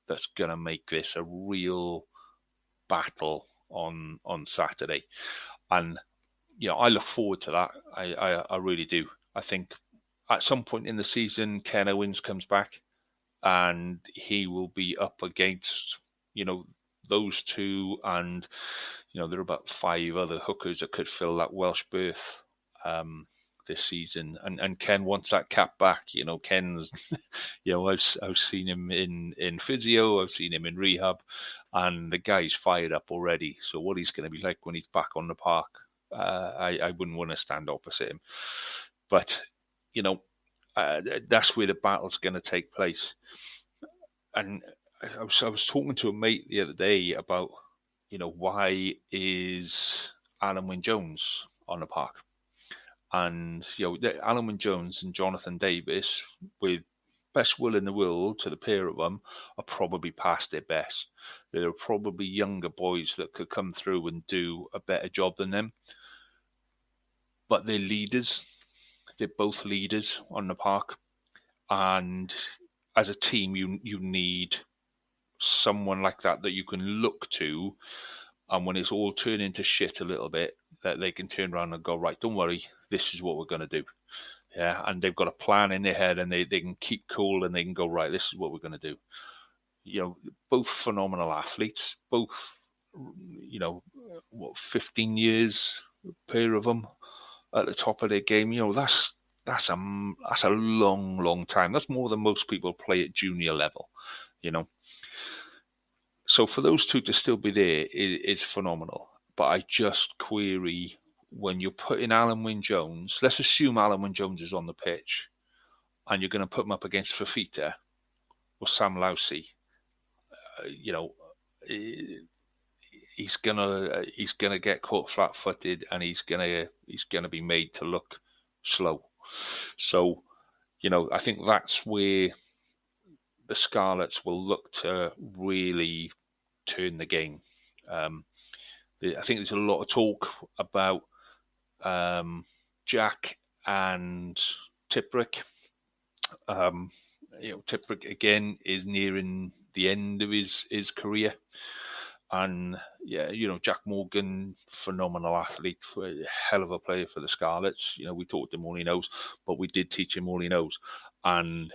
that's going to make this a real battle on Saturday. And I look forward to that. I really do. I think at some point in the season, Ken Owens comes back, and he will be up against, those two, and there are about 5 other hookers that could fill that Welsh berth this season. And Ken wants that cap back. Ken's, I've seen him in physio, I've seen him in rehab, and the guy's fired up already. So what he's going to be like when he's back on the park, I wouldn't want to stand opposite him. But, that's where the battle's going to take place. And I was talking to a mate the other day about, why is Alan Wynne-Jones on the park? And, Alan Wynne-Jones and Jonathan Davis, with best will in the world to the pair of them, are probably past their best. There are probably younger boys that could come through and do a better job than them. But they're leaders. They're both leaders on the park. And as a team, you need someone like that you can look to, and when it's all turning to shit a little bit, that they can turn around and go, right, don't worry, this is what we're going to do. Yeah, and they've got a plan in their head, and they can keep cool, and they can go, right, this is what we're going to do. Both phenomenal athletes, both, 15 years, a pair of them at the top of their game. That's a long time. That's more than most people play at junior level, So for those two to still be there is phenomenal. But I just query, when you're putting Alan Wynne-Jones, let's assume Alan Wynne-Jones is on the pitch, and you're going to put him up against Fafita or Sam Lousy. He's gonna get caught flat-footed, and he's gonna be made to look slow. So, I think that's where the Scarlets will look to really turn the game. I think there's a lot of talk about Jack and Tipperick. Tipperick again is nearing the end of his career, and Jack Morgan, phenomenal athlete, a hell of a player for the Scarlets. We taught him all he knows, but we did teach him all he knows, and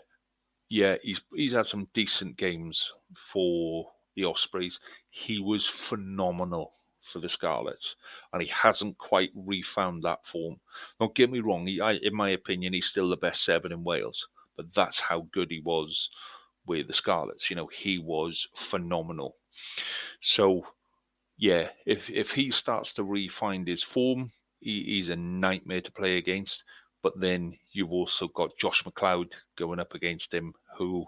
he's had some decent games for the Ospreys. He was phenomenal for the Scarlets, and he hasn't quite refound that form. Don't get me wrong, in my opinion, he's still the best 7 in Wales, but that's how good he was with the Scarlets. He was phenomenal. So, if he starts to refine his form, he's a nightmare to play against. But then you've also got Josh McLeod going up against him, who,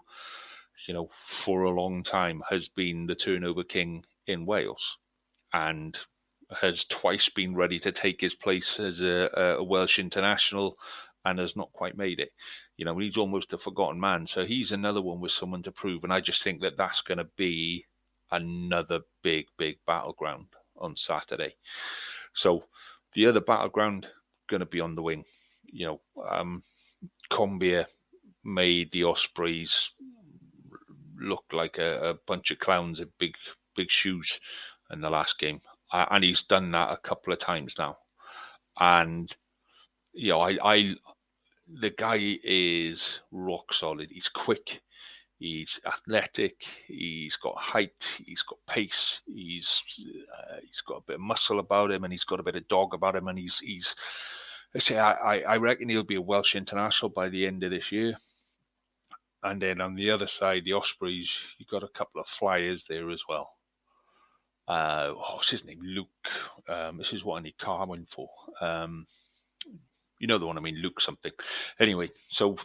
for a long time has been the turnover king in Wales, and has twice been ready to take his place as a Welsh international, and has not quite made it. He's almost a forgotten man. So he's another one with someone to prove. And I just think that that's going to be another big, big battleground on Saturday. So the other battleground going to be on the wing. Combier made the Ospreys look like a bunch of clowns in big shoes in the last game, and he's done that a couple of times now. And the guy is rock solid. He's quick, he's athletic, he's got height, he's got pace, he's got a bit of muscle about him, and he's got a bit of dog about him, and I reckon he'll be a Welsh international by the end of this year. And then on the other side, the Ospreys, you've got a couple of flyers there as well. What's his name? Luke. This is what I need Carwin for. You know the one I mean, Luke something. Anyway, so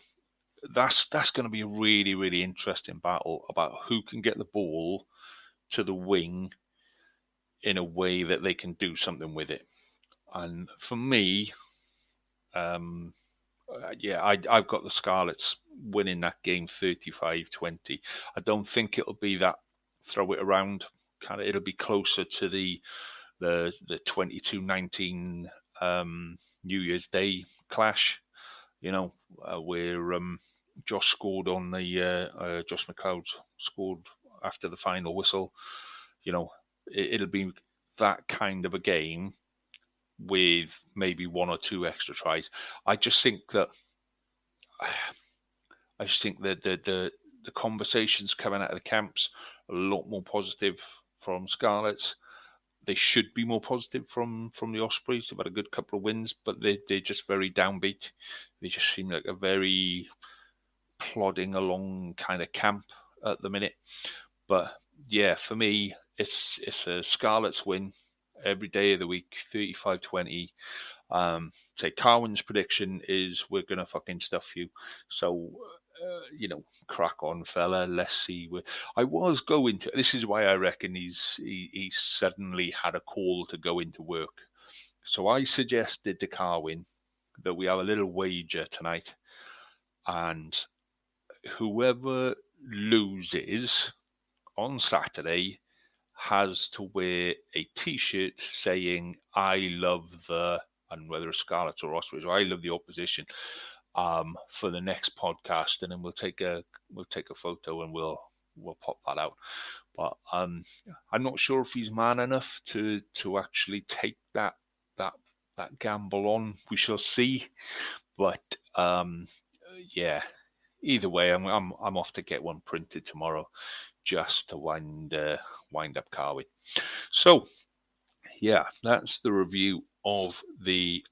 that's going to be a really, really interesting battle about who can get the ball to the wing in a way that they can do something with it. And for me, I've got the Scarlets winning that game 35-20. I don't think it'll be that throw it around. It'll be closer to the 22-19 New Year's Day clash, where Josh scored on the Josh McLeod scored after the final whistle. It'll be that kind of a game, with maybe one or two extra tries. I just think that the conversations coming out of the camps are a lot more positive from Scarlets. They should be more positive from the Ospreys. They've had a good couple of wins, but they're just very downbeat. They just seem like a very plodding along kind of camp at the minute. But yeah, for me, it's a Scarlets win every day of the week, 35-20. Say Carwin's prediction is we're going to fucking stuff you. So, crack on, fella. Let's see. I was going to. This is why I reckon he suddenly had a call to go into work. So I suggested to Carwin that we have a little wager tonight, and whoever loses on Saturday has to wear a T-shirt saying "I love the," and whether it's Scarlets or Ospreys, or "I love the opposition," for the next podcast, and then we'll take a photo and we'll pop that out. But I'm not sure if he's man enough to actually take that gamble on. We shall see. But yeah, either way, I'm off to get one printed tomorrow, just to wind up Carwin. So yeah, that's the review of the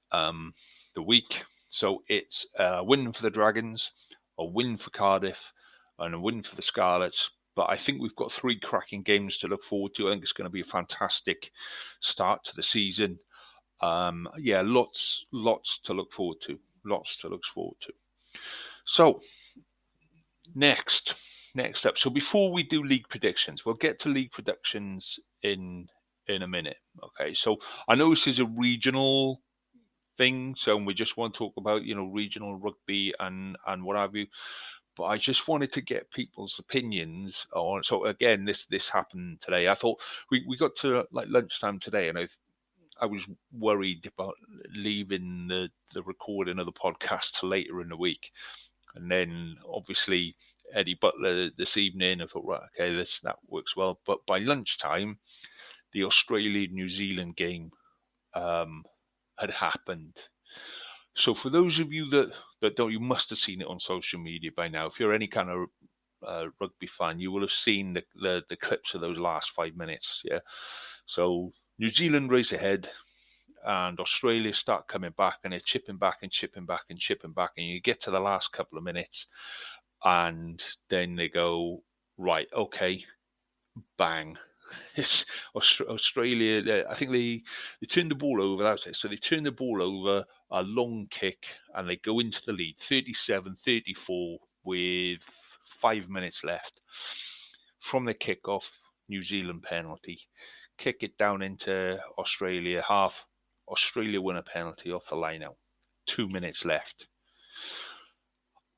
week. So it's a win for the Dragons, a win for Cardiff, and a win for the Scarlets. But I think we've got 3 cracking games to look forward to. I think it's going to be a fantastic start to the season. Yeah, lots to look forward to. So next up. So before we do league predictions, we'll get to league predictions in a minute. Okay, so I know this is a regional thing, so we just want to talk about regional rugby and what have you. But I just wanted to get people's opinions on. So again, this happened today. I thought we got to like lunchtime today, and I was worried about leaving the recording of the podcast till later in the week, and then obviously Eddie Butler this evening. I thought, right, okay, that works well. But by lunchtime, the Australia-New Zealand game had happened. So for those of you that don't, you must have seen it on social media by now. If you're any kind of rugby fan, you will have seen the clips of those last 5 minutes. Yeah. So New Zealand race ahead, and Australia start coming back, and they're chipping back, and you get to the last couple of minutes, and then they go, right, okay, bang. It's Australia. I think they turned the ball over. That's it. So they turned the ball over, a long kick, and they go into the lead, 37-34, with 5 minutes left. From the kickoff, New Zealand penalty, kick it down into Australia half. Australia win a penalty off the line out. 2 minutes left,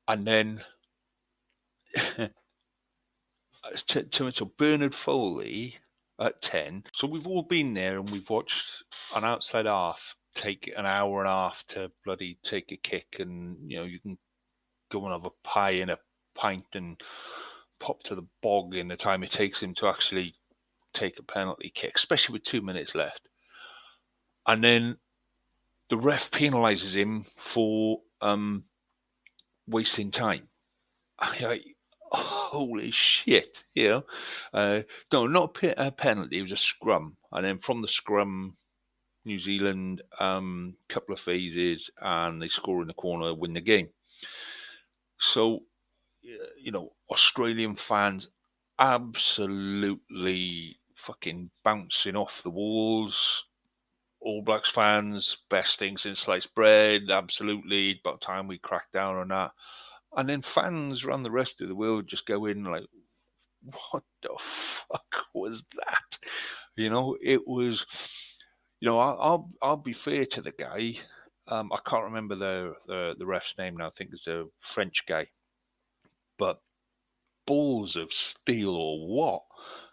and then so Bernard Foley at 10. So we've all been there and we've watched an outside half take an hour and a half to bloody take a kick, and you can go and have a pie and a pint and pop to the bog in the time it takes him to actually take a penalty kick, especially with 2 minutes left. And then the ref penalises him for wasting time. Holy shit, no, not a penalty, it was a scrum. And then from the scrum, New Zealand, couple of phases, and they score in the corner, win the game. So, Australian fans absolutely fucking bouncing off the walls. All Blacks fans, best thing since sliced bread, absolutely. About time we cracked down on that. And then fans around the rest of the world just go in like, what the fuck was that? It was, I'll be fair to the guy. I can't remember the ref's name now. I think it's a French guy. But balls of steel or what?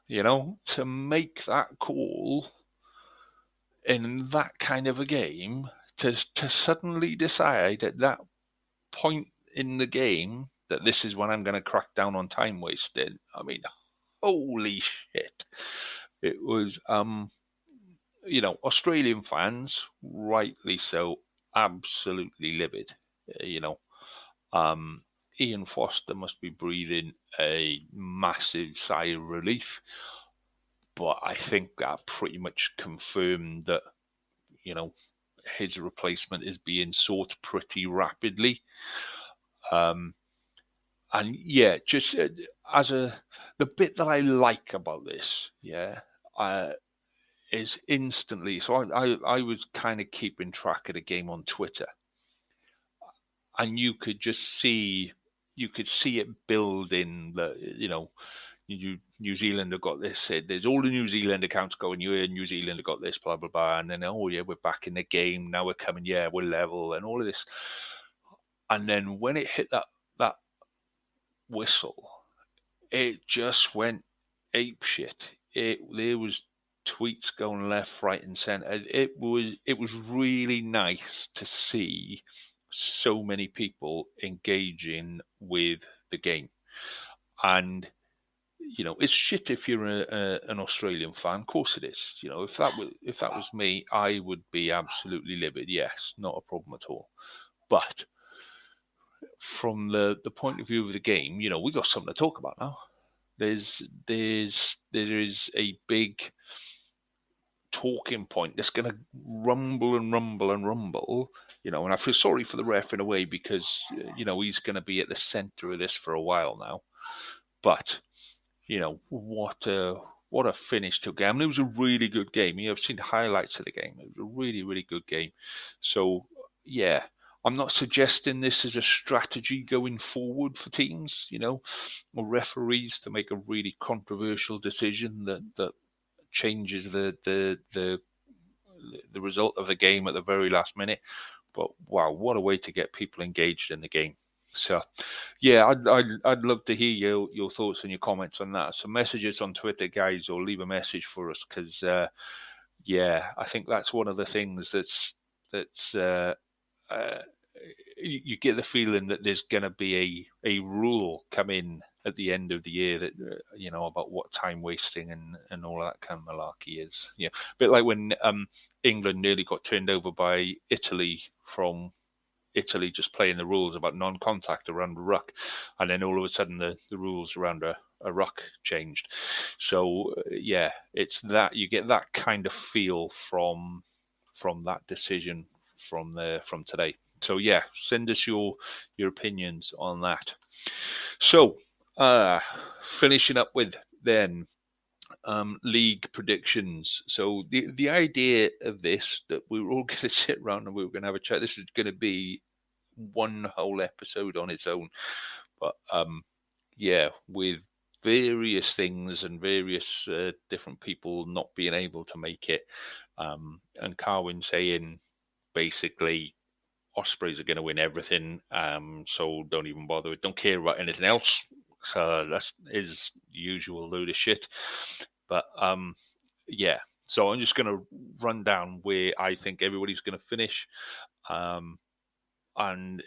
To make that call in that kind of a game, to suddenly decide at that point in the game that this is when I'm going to crack down on time wasted. I mean, holy shit. It was Australian fans, rightly so, absolutely livid. Ian Foster must be breathing a massive sigh of relief, but I think that pretty much confirmed that, his replacement is being sought pretty rapidly. And yeah, just the bit that I like about this, is instantly. So I was kind of keeping track of the game on Twitter, and you could see it building. New Zealand have got this. There's all the New Zealand accounts going. New Zealand have got this, blah blah blah, and then we're back in the game now. We're coming, we're level, and all of this. And then when it hit that whistle, it just went ape shit. There was tweets going left, right, and centre. It was really nice to see so many people engaging with the game, and it's shit if you're an Australian fan. Of course it is. If that was me, I would be absolutely livid. Yes, not a problem at all. But from the point of view of the game, we got something to talk about now. There is a big talking point that's going to rumble and rumble and rumble, and I feel sorry for the ref in a way because, he's going to be at the centre of this for a while now. But, what a finish to a game. It was a really good game. I've seen highlights of the game. It was a really, really good game. So, yeah, I'm not suggesting this is a strategy going forward for teams, or referees to make a really controversial decision that changes the result of the game at the very last minute. But wow, what a way to get people engaged in the game. So, yeah, I'd love to hear your thoughts and your comments on that. So message us on Twitter, guys, or leave a message for us because, I think that's one of the things that's you get the feeling that there's going to be a rule come in at the end of the year that about what time wasting and all of that kind of malarkey is. A bit like when England nearly got turned over by Italy from Italy just playing the rules about non-contact around the ruck, and then all of a sudden the rules around a ruck changed. So it's that you get that kind of feel from that decision from today. So send us your opinions on that. So finishing up with then league predictions. So the idea of this, that we were all going to sit around and we were going to have a chat. This was going to be one whole episode on its own, but with various things and various different people not being able to make it, and Carwin saying basically Ospreys are going to win everything, so don't even bother. Don't care about anything else. So that is the usual load of shit. But so I'm just going to run down where I think everybody's going to finish, and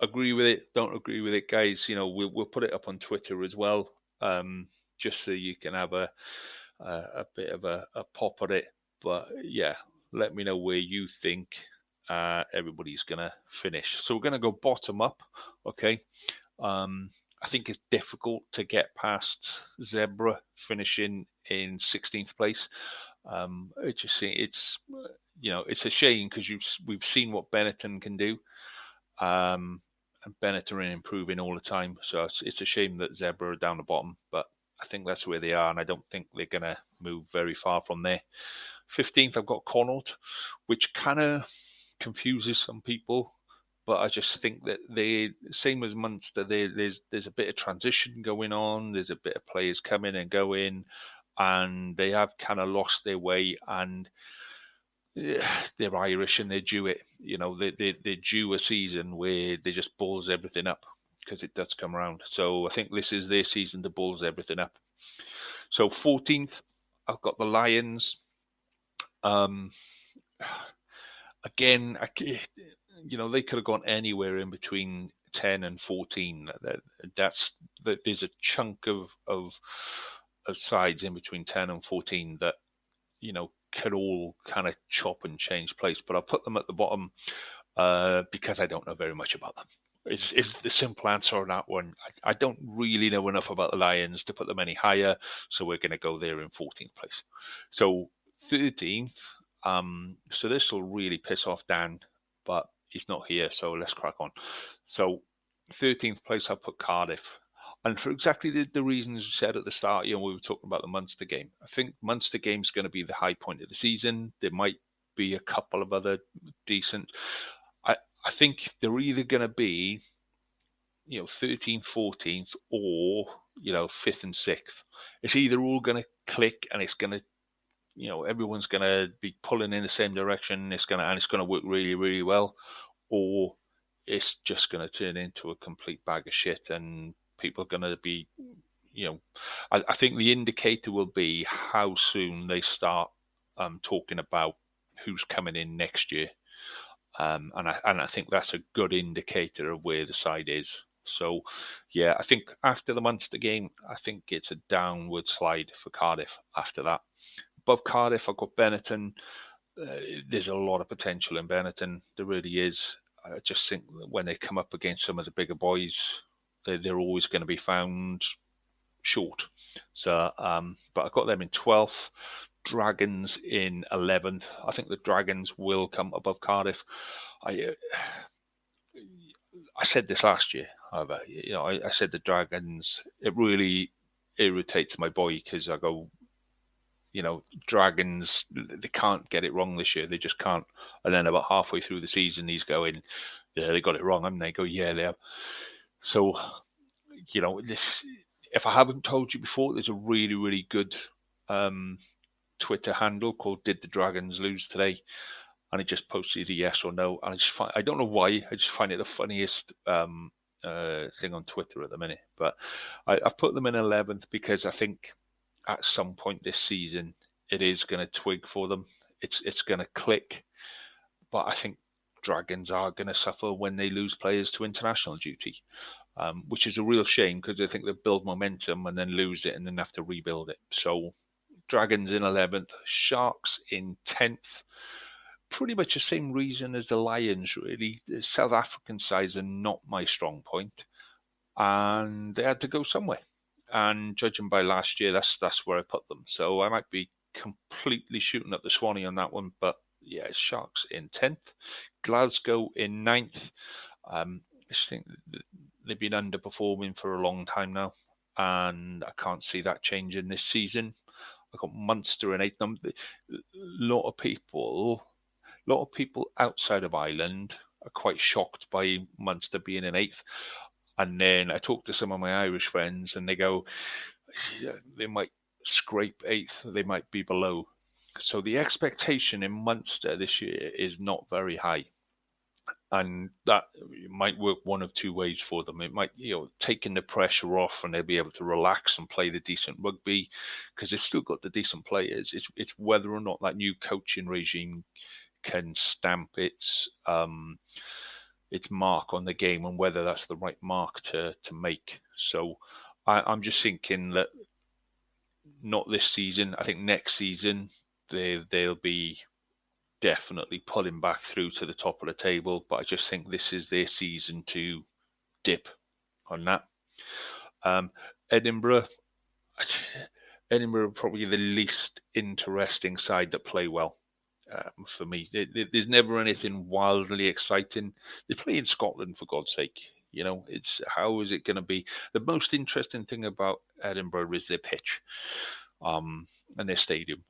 agree with it, don't agree with it, guys. We'll put it up on Twitter as well, just so you can have a bit of a pop at it. But let me know where you think everybody's going to finish. So we're going to go bottom up, okay? I think it's difficult to get past Zebra finishing in 16th place. It's a shame because we've seen what Benetton can do, and Benetton are improving all the time. So it's a shame that Zebra are down the bottom, but I think that's where they are, and I don't think they're going to move very far from there. 15th, I've got Connaught, which kind of confuses some people, but I just think that they, same as Munster, there's a bit of transition going on. There's a bit of players coming and going, and they have kind of lost their way, and they're Irish and they're due it. They're due a season where they just balls everything up because it does come around. So I think this is their season to balls everything up. So 14th, I've got the Lions. Again, they could have gone anywhere in between 10 and 14. There's a chunk of sides in between 10 and 14 that can all kind of chop and change place. But I'll put them at the bottom because I don't know very much about them. Is the simple answer on that one. I don't really know enough about the Lions to put them any higher, so we're going to go there in 14th place. So 13th, so this will really piss off Dan, but he's not here, so let's crack on. So 13th place, I'll put Cardiff. And for exactly the reasons we said at the start, we were talking about the Munster game. I think Munster game is going to be the high point of the season. There might be a couple of other decent. I think they're either going to be, 13th, 14th, or 5th and 6th. It's either all going to click and it's going to, everyone's going to be pulling in the same direction. It's going to work really, really well, or it's just going to turn into a complete bag of shit and people are going to be, I think the indicator will be how soon they start talking about who's coming in next year. And I think that's a good indicator of where the side is. So, yeah, I think after the Munster game, I think it's a downward slide for Cardiff after that. Above Cardiff, I've got Benetton. There's a lot of potential in Benetton. There really is. I just think that when they come up against some of the bigger boys, they're always going to be found short. So, but I've got them in 12th. Dragons in 11th. I think the Dragons will come above Cardiff. I said this last year, however. I said the Dragons. It really irritates my boy because I go, Dragons, they can't get it wrong this year. They just can't. And then about halfway through the season, he's going, yeah, they got it wrong. And they go, yeah, they have. So, if I haven't told you before, there's a really, really good Twitter handle called Did the Dragons Lose Today? And it just posted a yes or no. And I don't know why, I just find it the funniest thing on Twitter at the minute. But I put them in 11th because I think at some point this season, it is going to twig for them. It's going to click. But I think Dragons are going to suffer when they lose players to international duty, which is a real shame because I think they build momentum and then lose it and then have to rebuild it. So Dragons in 11th, Sharks in 10th. Pretty much the same reason as the Lions, really. The South African sides are not my strong point, and they had to go somewhere. And judging by last year, that's where I put them. So I might be completely shooting up the Swanee on that one, but yeah, Sharks in 10th. Glasgow in 9th. I just think they've been underperforming for a long time now, and I can't see that changing this season. I've got Munster in 8th. A lot of people outside of Ireland are quite shocked by Munster being in 8th. And then I talk to some of my Irish friends and they go, yeah, they might scrape 8th, they might be below. So the expectation in Munster this year is not very high. And that might work one of two ways for them. It might, taking the pressure off and they'll be able to relax and play the decent rugby because they've still got the decent players. It's whether or not that new coaching regime can stamp its mark on the game and whether that's the right mark to make. So I'm just thinking that not this season. I think next season they'll be definitely pulling back through to the top of the table, but I just think this is their season to dip on that. Edinburgh are probably the least interesting side that play well for me. There's never anything wildly exciting. They play in Scotland, for God's sake. It's how is it going to be? The most interesting thing about Edinburgh is their pitch and their stadium,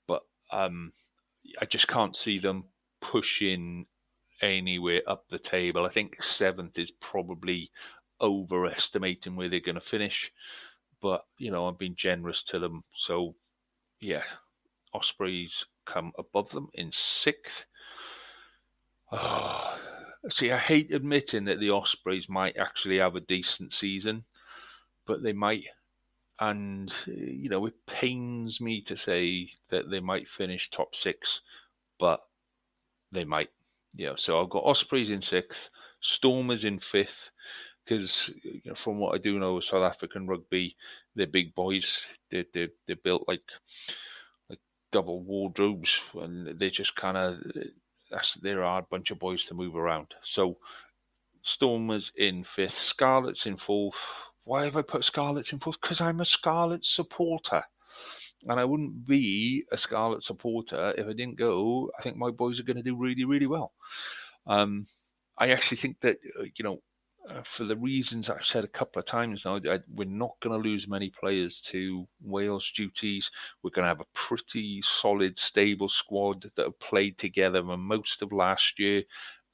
but I just can't see them pushing anywhere up the table. I think 7th is probably overestimating where they're going to finish, but I'm being generous to them. So yeah, Ospreys come above them in 6th. See, I hate admitting that the Ospreys might actually have a decent season, but they might. And, it pains me to say that they might finish top 6, but they might. So I've got Ospreys in 6th, Stormers in 5th, because from what I do know of South African rugby, they're big boys. They're built like double wardrobes, and they're just kind of, they're a hard bunch of boys to move around. So Stormers in 5th, Scarlets in 4th. Why have I put Scarlets in 4th? Because I'm a Scarlet supporter. And I wouldn't be a Scarlet supporter if I didn't go, I think my boys are going to do really, really well. I actually think that, for the reasons I've said a couple of times now, we're not going to lose many players to Wales duties. We're going to have a pretty solid, stable squad that have played together for most of last year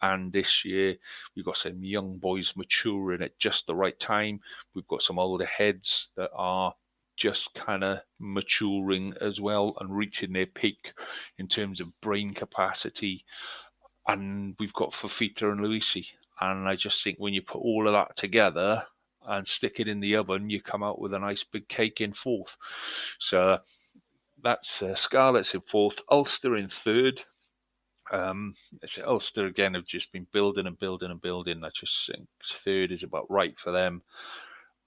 and this year. We've got some young boys maturing at just the right time. We've got some older heads that are just kind of maturing as well and reaching their peak in terms of brain capacity. And we've got Fafita and Luisi. And I just think when you put all of that together and stick it in the oven, you come out with a nice big cake in 4th. So that's Scarlets in 4th, Ulster in 3rd. Ulster, again, have just been building and building and building. I just think 3rd is about right for them.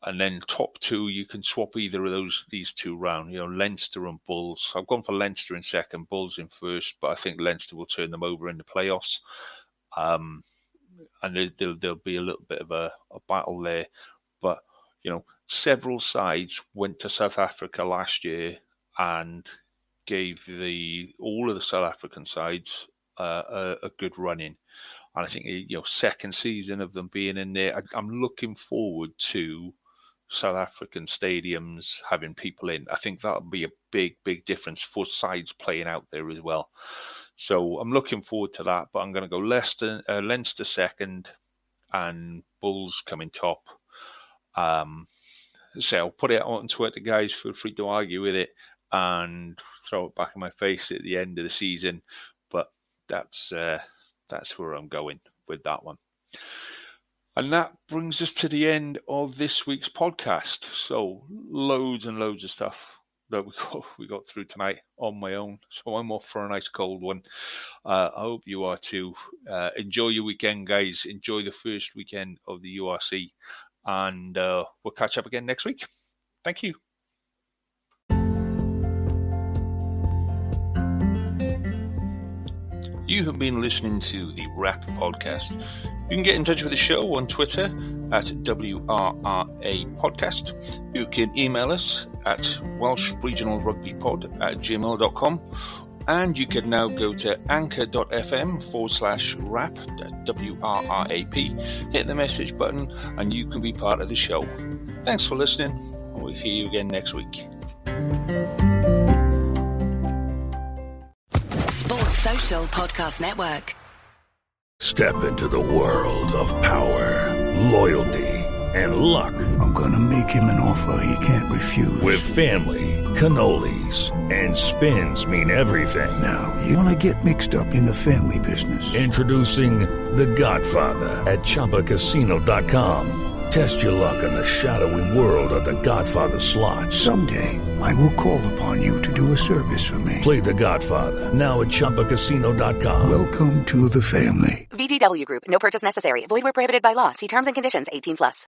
And then top 2, you can swap either of these two round. Leinster and Bulls. I've gone for Leinster in 2nd, Bulls in 1st, but I think Leinster will turn them over in the playoffs. And there'll be a little bit of a battle there. But, several sides went to South Africa last year and gave all of the South African sides a good run in. And I think, second season of them being in there, I'm looking forward to South African stadiums having people in. I think that'll be a big, big difference for sides playing out there as well. So I'm looking forward to that, but I'm going to go Leinster 2nd and Bulls coming top. So I'll put it on Twitter, guys. Feel free to argue with it and throw it back in my face at the end of the season. But that's where I'm going with that one. And that brings us to the end of this week's podcast. So loads and loads of stuff that we got through tonight on my own. So I'm off for a nice cold one. I hope you are too. Enjoy your weekend, guys. Enjoy the first weekend of the URC. And we'll catch up again next week. Thank you. You have been listening to the Wrap Podcast. You can get in touch with the show on Twitter at WRRA Podcast. You can email us at welshregionalrugbypod@gmail.com. And you can now go to anchor.fm/wrap, WRRAP, hit the message button, and you can be part of the show. Thanks for listening, and we'll hear you again next week. Sports Social Podcast Network. Step into the world of power, loyalty, and luck. I'm gonna make him an offer he can't refuse. With family, cannolis, and spins mean everything. Now, you wanna get mixed up in the family business. Introducing The Godfather at ChumbaCasino.com. Test your luck in the shadowy world of The Godfather slot. Someday, I will call upon you to do a service for me. Play The Godfather, now at ChumbaCasino.com. Welcome to the family. VGW Group. No purchase necessary. Void where prohibited by law. See terms and conditions. 18+.